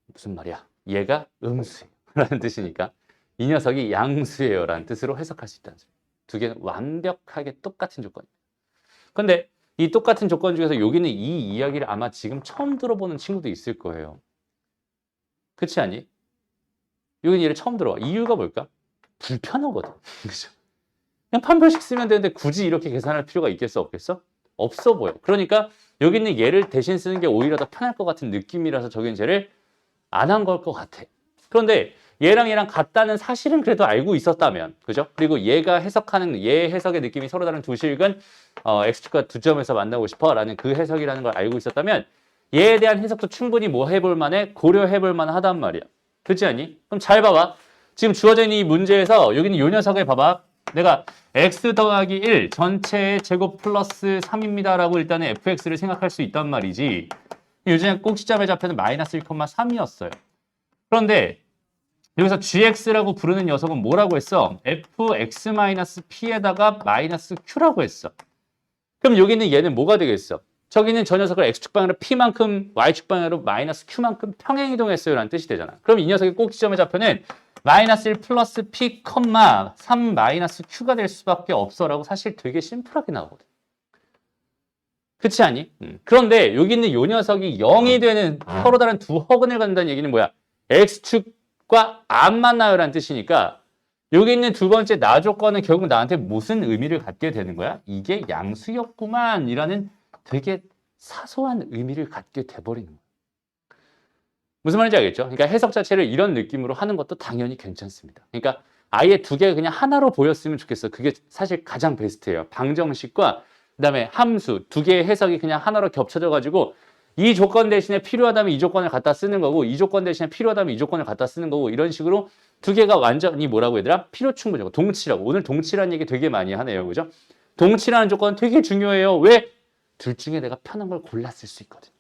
무슨 말이야? 얘가 음수예요 라는 뜻이니까 이 녀석이 양수예요 라는 뜻으로 해석할 수 있다는 소리예요. 두 개는 완벽하게 똑같은 조건입니다. 근데 이 똑같은 조건 중에서 여기는 이 이야기를 아마 지금 처음 들어보는 친구도 있을 거예요. 그렇지 않니? 여기는 얘를 처음 들어와. 이유가 뭘까? 불편하거든. 그죠? 그냥 판별식 쓰면 되는데 굳이 이렇게 계산할 필요가 있겠어? 없겠어? 없어 보여. 그러니까 여기 있는 얘를 대신 쓰는 게 오히려 더 편할 것 같은 느낌이라서 저긴 얘를 안 한 걸 것 같아. 그런데 얘랑 같다는 사실은 그래도 알고 있었다면, 그죠? 그리고 얘가 해석하는 얘 해석의 느낌이 서로 다른 두 식은 x축과 두 점에서 만나고 싶어라는 그 해석이라는 걸 알고 있었다면 얘에 대한 해석도 충분히 뭐 해볼 만해? 고려해볼 만하단 말이야. 그렇지 않니? 그럼 잘 봐봐. 지금 주어져 있는 이 문제에서 여기는 이 녀석을 봐봐. 내가 x 더하기 1 전체의 제곱 플러스 3입니다 라고 일단은 fx를 생각할 수 있단 말이지. 요즘에 꼭지점의 좌표는 마이너스 1,3이었어요. 그런데 여기서 gx라고 부르는 녀석은 뭐라고 했어? fx-p에다가 마이너스 q라고 했어. 그럼 여기 있는 얘는 뭐가 되겠어? 저기는 저 녀석을 x축 방향으로 p만큼 y축 방향으로 마이너스 q만큼 평행이동했어요 라는 뜻이 되잖아. 그럼 이 녀석의 꼭지점의 좌표는 마이너스 1 플러스 p, 3 마이너스 q가 될 수밖에 없어 라고 사실 되게 심플하게 나오거든. 그렇지 않니? 그런데 여기 있는 이 녀석이 0이 되는 서로 다른 두 허근을 갖는다는 얘기는 뭐야? x축과 안 만나요 라는 뜻이니까 여기 있는 두 번째 나 조건은 결국 나한테 무슨 의미를 갖게 되는 거야? 이게 양수였구만 이라는 되게 사소한 의미를 갖게 돼버리는 거예요. 무슨 말인지 알겠죠? 그러니까 해석 자체를 이런 느낌으로 하는 것도 당연히 괜찮습니다. 그러니까 아예 두 개가 그냥 하나로 보였으면 좋겠어. 그게 사실 가장 베스트예요. 방정식과 그다음에 함수 두 개의 해석이 그냥 하나로 겹쳐져가지고 이 조건 대신에 필요하다면 이 조건을 갖다 쓰는 거고 이 조건 대신에 필요하다면 이 조건을 갖다 쓰는 거고 이런 식으로 두 개가 완전히 뭐라고 얘들아? 필요충분하고 동치라고. 오늘 동치라는 얘기 되게 많이 하네요. 그죠? 동치라는 조건은 되게 중요해요. 왜? 둘 중에 내가 편한 걸 골랐을 수 있거든.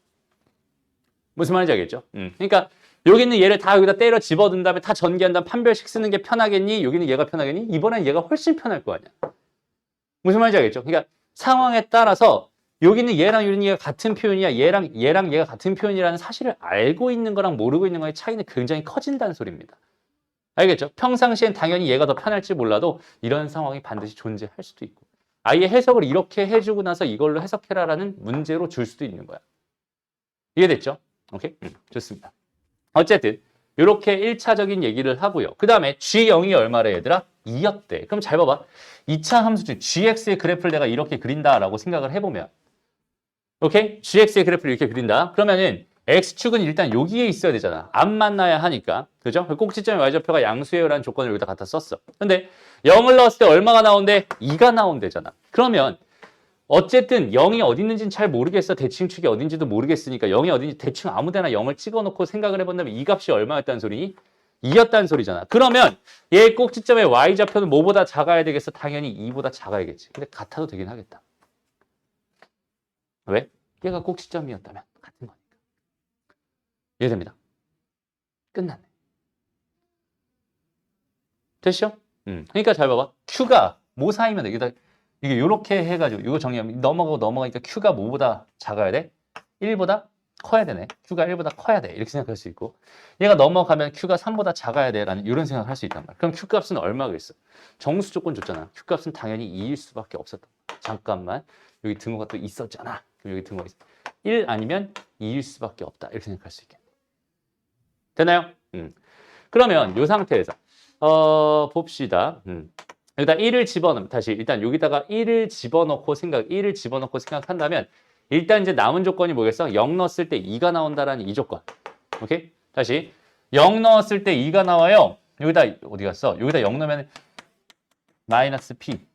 무슨 말인지 알겠죠? 그러니까 여기 있는 얘를 다 여기다 때려 집어든 다음에 다 전개한 다음 판별식 쓰는 게 편하겠니? 여기는 얘가 편하겠니? 이번엔 얘가 훨씬 편할 거 아니야. 무슨 말인지 알겠죠? 그러니까 상황에 따라서 여기 있는 얘랑 여기 있는 얘가 같은 표현이야. 얘랑 얘가 같은 표현이라는 사실을 알고 있는 거랑 모르고 있는 거의 차이는 굉장히 커진다는 소리입니다. 알겠죠? 평상시엔 당연히 얘가 더 편할지 몰라도 이런 상황이 반드시 존재할 수도 있고 아예 해석을 이렇게 해주고 나서 이걸로 해석해라라는 문제로 줄 수도 있는 거야. 이해됐죠? 오케이? 좋습니다. 어쨌든 이렇게 1차적인 얘기를 하고요. 그 다음에 G0이 얼마래 얘들아? 2였대. 그럼 잘 봐봐. 2차 함수 중 gx의 그래프를 내가 이렇게 그린다라고 생각을 해보면 오케이? gx의 그래프를 이렇게 그린다. 그러면은 x축은 일단 여기에 있어야 되잖아. 안 만나야 하니까. 그죠? 꼭지점의 y좌표가 양수예요라는 조건을 여기다 갖다 썼어. 근데 0을 넣었을 때 얼마가 나온대? 2가 나온대잖아. 그러면 어쨌든 0이 어디 있는지는 잘 모르겠어. 대칭축이 어딘지도 모르겠으니까 0이 어딘지 대충 아무 데나 0을 찍어놓고 생각을 해본다면 이 값이 얼마였다는 소리니? 2였다는 소리잖아. 그러면 얘 꼭지점의 y좌표는 뭐보다 작아야 되겠어? 당연히 2보다 작아야겠지. 근데 같아도 되긴 하겠다. 왜? 얘가 꼭지점이었다면 같은 거니까. 이해됩니다. 끝났네. 됐죠? 그러니까 잘 봐봐. Q가 뭐 사이면 돼? 이게 이렇게 해가지고 이거 정리하면 넘어가니까 Q가 뭐보다 작아야 돼? 1보다 커야 되네. Q가 1보다 커야 돼. 이렇게 생각할 수 있고 얘가 넘어가면 Q가 3보다 작아야 돼 라는 이런 생각을 할 수 있단 말이야. 그럼 Q 값은 얼마겠어? 정수 조건 줬잖아. Q 값은 당연히 2일 수밖에 없었던 거야. 잠깐만 여기 등호가 또 있었잖아. 그럼 여기 등호가 있어. 1 아니면 2일 수밖에 없다. 이렇게 생각할 수 있겠네. 되나요? 그러면 이 상태에서 봅시다. 여기다 1을 집어넣으면 다시 일단 여기다가 1을 집어넣고 생각한다면 일단 이제 남은 조건이 뭐겠어? 0 넣었을 때 2가 나온다라는 이 조건. 오케이? 다시 0 넣었을 때 2가 나와요. 여기다 어디 갔어? 여기다 0 넣으면 마이너스 P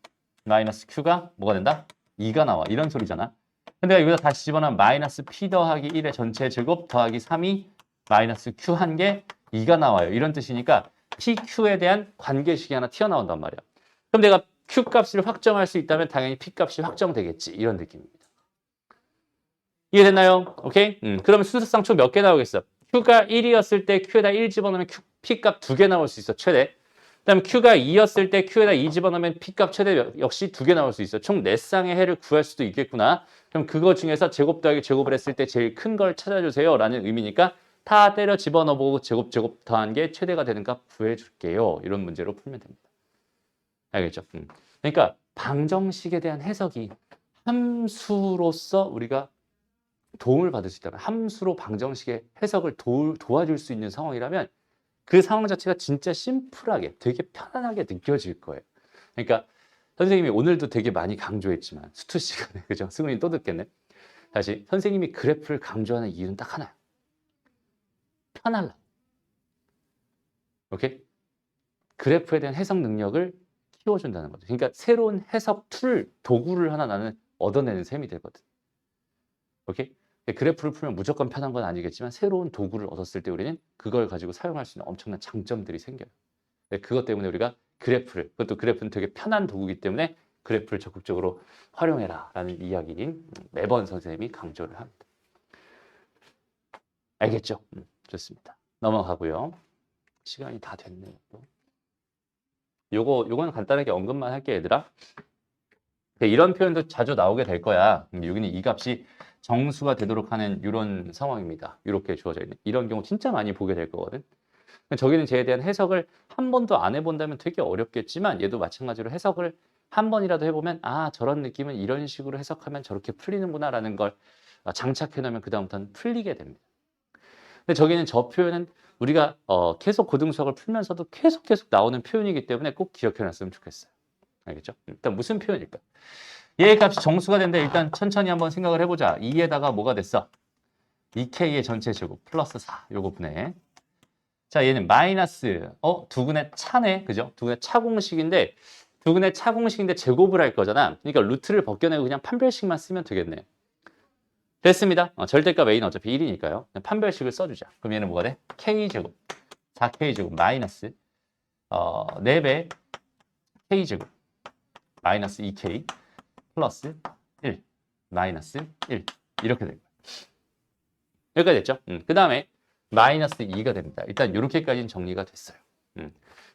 마이너스 Q가 뭐가 된다? 2가 나와. 이런 소리잖아. 근데 여기다 다시 집어넣으면 마이너스 P 더하기 1의 전체 제곱 더하기 3이 마이너스 Q 한 개 2가 나와요. 이런 뜻이니까 PQ에 대한 관계식이 하나 튀어나온단 말이야. 그럼 내가 Q 값을 확정할 수 있다면 당연히 P 값이 확정되겠지. 이런 느낌입니다. 이해됐나요? 오케이? 그러면 순서상 총 몇 개 나오겠어? Q가 1이었을 때 Q에다 1 집어넣으면 P 값 2개 나올 수 있어. 최대. 그다음에 Q가 2였을 때 Q에다 2 집어넣으면 P 값 최대 역시 2개 나올 수 있어. 총 4쌍의 해를 구할 수도 있겠구나. 그럼 그거 중에서 제곱 더하기 제곱을 했을 때 제일 큰 걸 찾아주세요. 라는 의미니까 다 때려 집어넣어보고 제곱 더한 게 최대가 되는 값 구해줄게요. 이런 문제로 풀면 됩니다. 알겠죠? 그러니까 방정식에 대한 해석이 함수로서 우리가 도움을 받을 수 있다면 함수로 방정식의 해석을 도와줄 수 있는 상황이라면 그 상황 자체가 진짜 심플하게 되게 편안하게 느껴질 거예요. 그러니까 선생님이 오늘도 되게 많이 강조했지만 수투 시간에 그죠? 승훈이 또 듣겠네. 다시 선생님이 그래프를 강조하는 이유는 딱 하나야. 편하려. 오케이? 그래프에 대한 해석 능력을 키워준다는 거죠. 그러니까 새로운 해석 툴, 도구를 하나 나는 얻어내는 셈이 되거든. 오케이? 그래프를 풀면 무조건 편한 건 아니겠지만 새로운 도구를 얻었을 때 우리는 그걸 가지고 사용할 수 있는 엄청난 장점들이 생겨요. 그것 때문에 우리가 그것도 그래프는 되게 편한 도구이기 때문에 그래프를 적극적으로 활용해라 라는 이야기인 매번 선생님이 강조를 합니다. 알겠죠? 좋습니다. 넘어가고요. 시간이 다 됐네요. 요거는 간단하게 언급만 할게 얘들아. 이런 표현도 자주 나오게 될 거야. 여기는 이 값이 정수가 되도록 하는 이런 상황입니다. 이렇게 주어져 있는. 이런 경우 진짜 많이 보게 될 거거든. 저기는 쟤에 대한 해석을 한 번도 안 해본다면 되게 어렵겠지만 얘도 마찬가지로 해석을 한 번이라도 해보면 아 저런 느낌은 이런 식으로 해석하면 저렇게 풀리는구나 라는 걸 장착해 놓으면 그 다음부터는 풀리게 됩니다. 근데 저기는 저 표현은 우리가 계속 고등수학을 풀면서도 계속 나오는 표현이기 때문에 꼭 기억해 놨으면 좋겠어요. 알겠죠? 일단 무슨 표현일까? 얘의 값이 정수가 된다. 일단 천천히 한번 생각을 해보자. 2에다가 뭐가 됐어? 2K의 전체 제곱 플러스 4. 요거 분해. 자, 얘는 마이너스 두근의 차네. 그죠? 두근의 차공식인데 두근의 차공식인데 제곱을 할 거잖아. 그러니까 루트를 벗겨내고 그냥 판별식만 쓰면 되겠네. 됐습니다. 절대값 A는 어차피 1이니까요. 판별식을 써주자. 그럼 얘는 뭐가 돼? K제곱 4K제곱 마이너스 4배 K제곱 마이너스 2K 플러스 1 마이너스 1 이렇게 될 거예요. 여기까지 됐죠? 그 다음에 마이너스 2가 됩니다. 일단 이렇게까지는 정리가 됐어요.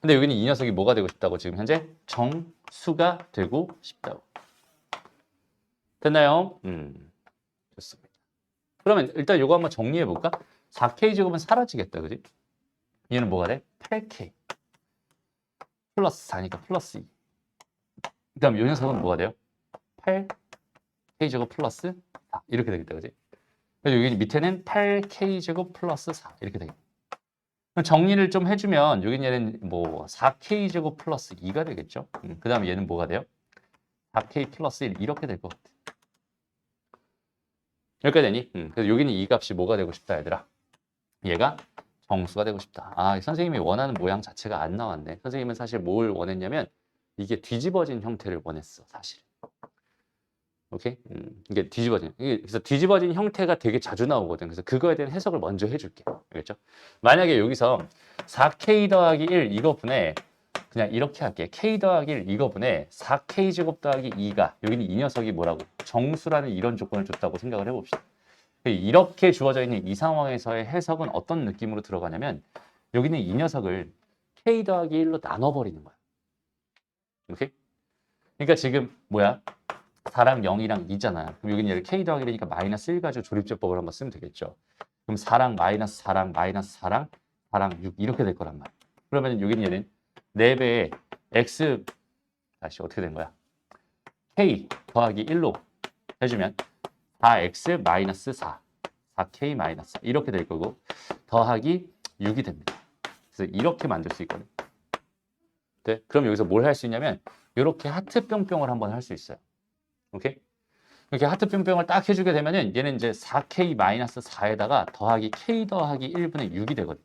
근데 여기는 이 녀석이 뭐가 되고 싶다고 지금 현재 정수가 되고 싶다고. 됐나요? 좋습니다. 그러면 일단 이거 한번 정리해 볼까? 4K 제곱은 사라지겠다, 그지? 얘는 뭐가 돼? 8K 플러스 4니까 플러스 2. 그다음 이 녀석은 뭐가 돼요? 8K 제곱 플러스 4 이렇게 되겠다, 그지? 그래서 여기 밑에는 8K 제곱 플러스 4 이렇게 되겠다. 정리를 좀 해주면 여기 얘는 뭐 4K 제곱 플러스 2가 되겠죠? 그 다음에 얘는 뭐가 돼요? 4K 플러스 1 이렇게 될 것 같아. 여기까지 되니? 그래서 여기는 이 값이 뭐가 되고 싶다, 얘들아? 얘가 정수가 되고 싶다. 아, 선생님이 원하는 모양 자체가 안 나왔네. 선생님은 사실 뭘 원했냐면 이게 뒤집어진 형태를 원했어, 사실. 오케이? 이게 뒤집어진. 그래서 뒤집어진 형태가 되게 자주 나오거든. 그래서 그거에 대한 해석을 먼저 해줄게. 알겠죠? 만약에 여기서 4K 더하기 1 이거분에 그냥 이렇게 할게. K 더하기 1 이거분에 4K 제곱 더하기 2가 여기는 이 녀석이 뭐라고? 정수라는 이런 조건을 줬다고 생각을 해봅시다. 이렇게 주어져 있는 이 상황에서의 해석은 어떤 느낌으로 들어가냐면 여기는 이 녀석을 K 더하기 1로 나눠버리는 거야. 오케이? 그러니까 지금 뭐야? 4랑 0이랑 2잖아. 그럼 여기는 얘를 K 더하기 1이니까 마이너스 1 가지고 조립제법을 한번 쓰면 되겠죠. 그럼 4랑 마이너스 4랑 마이너스 4랑 4랑 6 이렇게 될 거란 말이야. 그러면 여기는 얘는 4배의 X 다시 어떻게 된 거야? K 더하기 1로 해주면 4X 마이너스 4, 4K 마이너스 4 이렇게 될 거고 더하기 6이 됩니다. 그래서 이렇게 만들 수 있거든. 네? 그럼 여기서 뭘 할 수 있냐면 이렇게 하트 뿅뿅을 한번 할 수 있어요. 오케이? 이렇게 하트 뿅뿅을 딱 해주게 되면은 얘는 이제 4K 마이너스 4에다가 더하기 K 더하기 1분의 6이 되거든.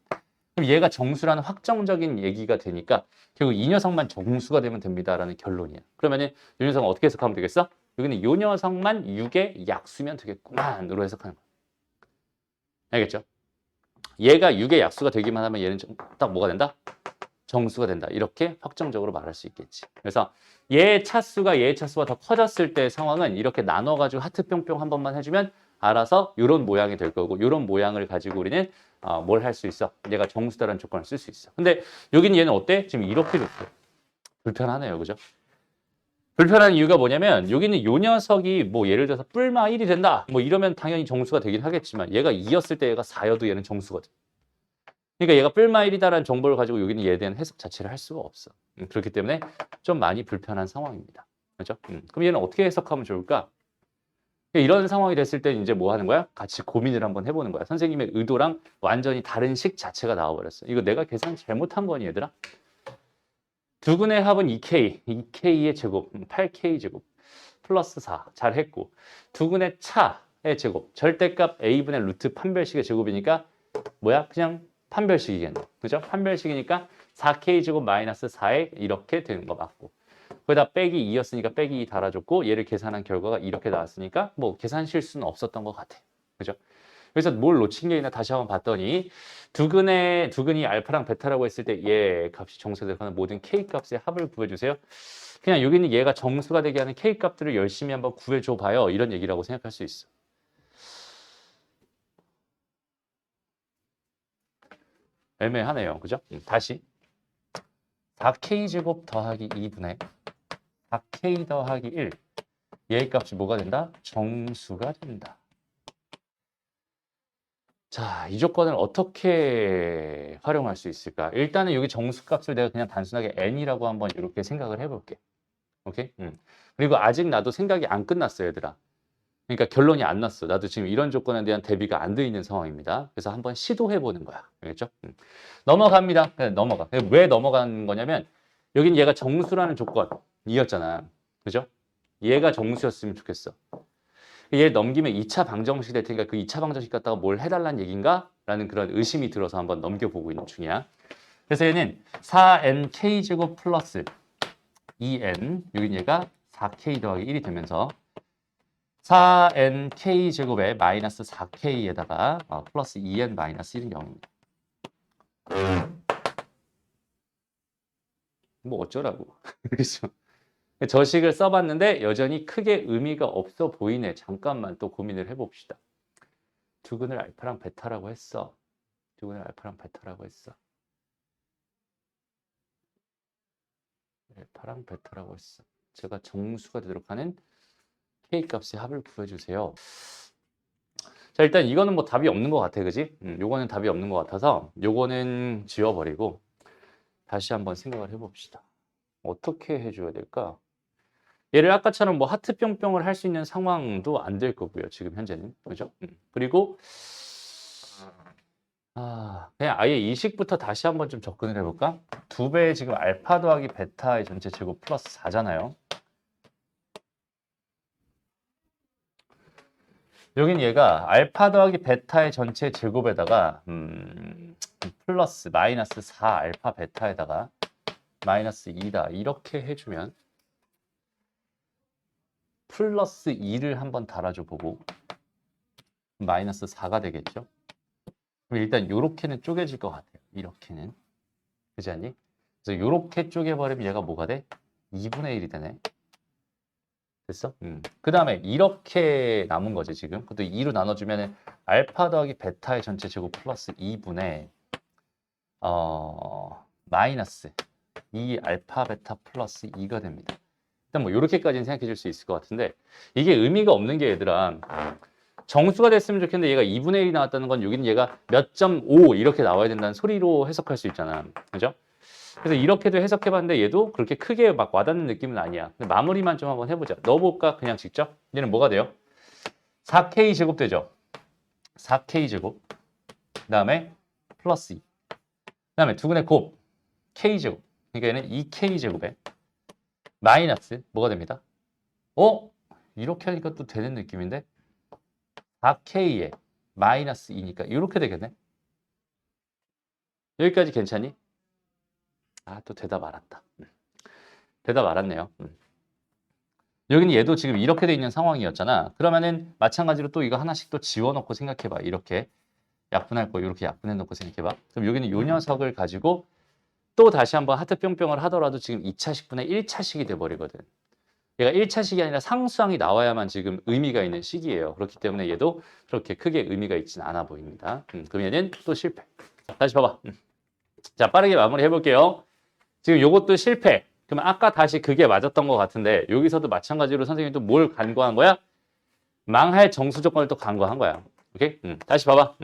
그럼 얘가 정수라는 확정적인 얘기가 되니까 결국 이 녀석만 정수가 되면 됩니다라는 결론이야. 그러면은 이 녀석은 어떻게 해석하면 되겠어? 여기는 이 녀석만 6의 약수면 되겠구만으로 해석하는 거야. 알겠죠? 얘가 6의 약수가 되기만 하면 얘는 딱 뭐가 된다? 정수가 된다. 이렇게 확정적으로 말할 수 있겠지. 그래서 얘의 차수가 더 커졌을 때 상황은 이렇게 나눠가지고 하트 뿅뿅 한 번만 해주면 알아서 이런 모양이 될 거고 이런 모양을 가지고 우리는 뭘 할 수 있어? 얘가 정수다라는 조건을 쓸 수 있어. 근데 여기는 얘는 어때? 지금 이렇게 줬어. 불편하네요. 그죠? 불편한 이유가 뭐냐면 여기는 요 녀석이 뭐 예를 들어서 뿔마 1이 된다. 뭐 이러면 당연히 정수가 되긴 하겠지만 얘가 2였을 때 얘가 4여도 얘는 정수거든. 그러니까 얘가 뿔마 1이다라는 정보를 가지고 여기는 얘에 대한 해석 자체를 할 수가 없어. 그렇기 때문에 좀 많이 불편한 상황입니다. 그렇죠? 그럼 얘는 어떻게 해석하면 좋을까? 이런 상황이 됐을 때 이제 뭐 하는 거야? 같이 고민을 한번 해보는 거야. 선생님의 의도랑 완전히 다른 식 자체가 나와버렸어. 이거 내가 계산 잘못한 거니 얘들아? 두근의 합은 2K, 2K의 제곱, 8K 제곱, 플러스 4, 잘했고 두근의 차의 제곱, 절대값 A분의 루트 판별식의 제곱이니까 뭐야? 그냥 판별식이겠네. 그죠? 판별식이니까 4K 제곱 마이너스 4에 이렇게 되는 거 맞고 거기다 빼기 2였으니까 빼기 2 달아줬고 얘를 계산한 결과가 이렇게 나왔으니까 뭐 계산 실수는 없었던 것 같아. 그죠? 그래서 뭘 놓친 게 있나 다시 한번 봤더니 두근이 알파랑 베타라고 했을 때 얘 값이 정수가 되는 모든 K 값의 합을 구해주세요. 그냥 여기는 얘가 정수가 되게 하는 K 값들을 열심히 한번 구해줘 봐요. 이런 얘기라고 생각할 수 있어. 애매하네요. 그죠? 다시 4K 제곱 더하기 2분의 4K 더하기 1 얘의 값이 뭐가 된다? 정수가 된다. 자, 이 조건을 어떻게 활용할 수 있을까? 일단은 여기 정수값을 내가 그냥 단순하게 n이라고 한번 이렇게 생각을 해볼게. 오케이? 그리고 아직 나도 생각이 안 끝났어, 얘들아. 그러니까 결론이 안 났어. 나도 지금 이런 조건에 대한 대비가 안 돼 있는 상황입니다. 그래서 한번 시도해보는 거야. 알겠죠? 넘어갑니다. 그냥 넘어가. 왜 넘어가는 거냐면 여긴 얘가 정수라는 조건이었잖아. 그죠? 얘가 정수였으면 좋겠어. 얘를 넘기면 2차 방정식이 될 테니까 그 2차 방정식 갖다가 뭘 해달라는 얘기인가? 라는 그런 의심이 들어서 한번 넘겨보고 있는 중이야. 그래서 얘는 4nk제곱 플러스 2n, 여긴 얘가 4k 더하기 1이 되면서 4nk제곱에 마이너스 4k에다가 플러스 2n 마이너스 1은 0입니다. 뭐 어쩌라고. 그렇죠. 저식을 써봤는데 여전히 크게 의미가 없어 보이네. 잠깐만 또 고민을 해봅시다. 두근을 알파랑 베타라고 했어. 두근을 알파랑 베타라고 했어. 알파랑 베타라고 했어. 제가 정수가 되도록 하는 K값의 합을 구해주세요. 자, 일단 이거는 뭐 답이 없는 것 같아. 그지? 요거는 답이 없는 것 같아서 요거는 지워버리고 다시 한번 생각을 해봅시다. 어떻게 해줘야 될까? 얘를 아까처럼 뭐 하트 뿅뿅을 할 수 있는 상황도 안 될 거고요. 지금 현재는. 그죠? 그리고 그냥 아예 이 식부터 다시 한번 좀 접근을 해볼까? 2배의 지금 알파 더하기 베타의 전체 제곱 플러스 4잖아요. 여긴 얘가 알파 더하기 베타의 전체 제곱에다가 플러스 마이너스 4 알파 베타에다가 마이너스 2다 이렇게 해주면 플러스 2를 한번 달아줘 보고 마이너스 4가 되겠죠. 그럼 일단 요렇게는 쪼개질 것 같아요. 이렇게는. 그렇지 않니? 그래서 요렇게 쪼개버리면 얘가 뭐가 돼? 2분의 1이 되네. 됐어? 그 다음에 이렇게 남은 거지 지금. 그것도 2로 나눠주면 알파 더하기 베타의 전체 제곱 플러스 2분의 마이너스 2 알파 베타 플러스 2가 됩니다. 일단 뭐 이렇게까지는 생각해 줄 수 있을 것 같은데 이게 의미가 없는 게 얘들아 정수가 됐으면 좋겠는데 얘가 2분의 1이 나왔다는 건 여기는 얘가 몇 점 5 이렇게 나와야 된다는 소리로 해석할 수 있잖아. 그죠? 그래서 이렇게도 해석해봤는데 얘도 그렇게 크게 막 와닿는 느낌은 아니야. 근데 마무리만 좀 한번 해보자. 넣어볼까? 그냥 직접? 얘는 뭐가 돼요? 4K 제곱 되죠? 4K 제곱. 그 다음에 플러스 2. 그 다음에 두근의 곱. K 제곱. 그러니까 얘는 2K 제곱에 마이너스 뭐가 됩니다? 이렇게 하니까 또 되는 느낌인데? 4K에 마이너스 2니까 이렇게 되겠네? 여기까지 괜찮니? 또 대답 알았다. 대답 알았네요. 여기는 얘도 지금 이렇게 돼 있는 상황이었잖아. 그러면은 마찬가지로 또 이거 하나씩 또 지워놓고 생각해봐. 이렇게 약분할 거 이렇게 약분해 놓고 생각해봐. 그럼 여기는 요 녀석을 가지고 또 다시 한번 하트 뿅뿅을 하더라도 지금 2차식분의 1차식이 돼버리거든. 얘가 1차식이 아니라 상수항이 나와야만 지금 의미가 있는 식이에요. 그렇기 때문에 얘도 그렇게 크게 의미가 있지는 않아 보입니다. 그럼 얘는 또 실패. 자, 다시 봐봐. 자, 빠르게 마무리 해볼게요. 지금 요것도 실패. 그러면 아까 다시 그게 맞았던 것 같은데 여기서도 마찬가지로 선생님이 또 뭘 간과한 거야? 망할 정수 조건을 또 간과한 거야. 오케이? 다시 봐봐.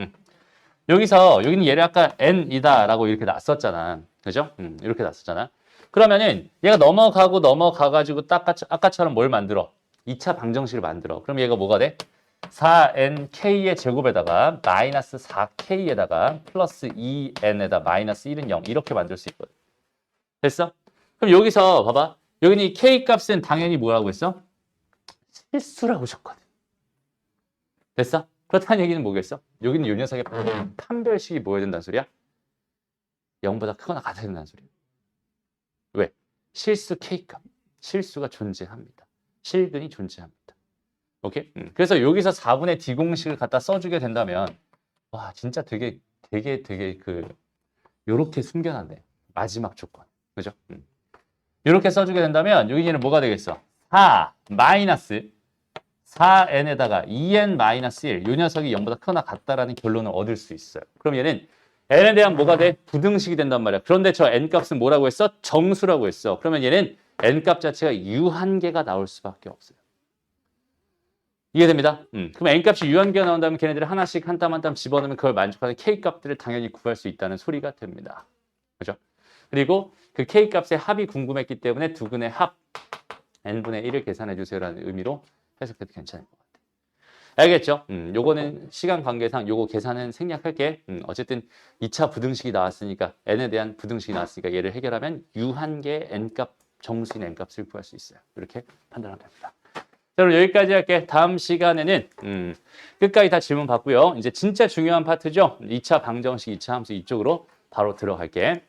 여기는 얘를 아까 n이다 라고 이렇게 놨었잖아. 그죠? 이렇게 놨었잖아. 그러면은 얘가 넘어가가지고 딱 아까처럼 뭘 만들어? 2차 방정식을 만들어. 그럼 얘가 뭐가 돼? 4nk의 제곱에다가 마이너스 4k에다가 플러스 2n에다 마이너스 1은 0 이렇게 만들 수 있거든. 됐어? 그럼 여기서 봐봐. 여기는 이 k 값은 당연히 뭐라고 했어? 실수라고 줬거든. 됐어? 그렇다는 얘기는 뭐겠어? 여기는 요 녀석의 판별식이 뭐여야 된다는 소리야? 0보다 크거나 같아야 된다는 소리야. 왜? 실수 K값. 실수가 존재합니다. 실근이 존재합니다. 오케이? 그래서 여기서 4분의 D 공식을 갖다 써주게 된다면 와 진짜 되게 요렇게 숨겨놨네. 마지막 조건. 그죠? 이렇게 써주게 된다면 여기는 뭐가 되겠어? 4 마이너스 4n에다가 2n 마이너스 1. 이 녀석이 0보다 크거나 같다라는 결론을 얻을 수 있어요. 그럼 얘는 n에 대한 뭐가 돼? 부등식이 된단 말이야. 그런데 저 n값은 뭐라고 했어? 정수라고 했어. 그러면 얘는 n값 자체가 유한계가 나올 수밖에 없어요. 이해됩니다? 그럼 n값이 유한계가 나온다면 걔네들을 하나씩 한 땀 한 땀 집어넣으면 그걸 만족하는 k값들을 당연히 구할 수 있다는 소리가 됩니다. 그죠? 그리고 그 k값의 합이 궁금했기 때문에 두근의 합 n분의 1을 계산해 주세요라는 의미로 해석해도 괜찮을 것 같아요. 알겠죠? 요거는 시간 관계상 요거 계산은 생략할게. 어쨌든 2차 부등식이 나왔으니까 n에 대한 부등식이 나왔으니까 얘를 해결하면 유한계 n값 정수인 n값을 구할 수 있어요. 이렇게 판단하면 됩니다. 자, 그럼 여기까지 할게. 다음 시간에는 끝까지 다 질문 받고요. 이제 진짜 중요한 파트죠. 2차 방정식, 2차 함수 이쪽으로 바로 들어갈게.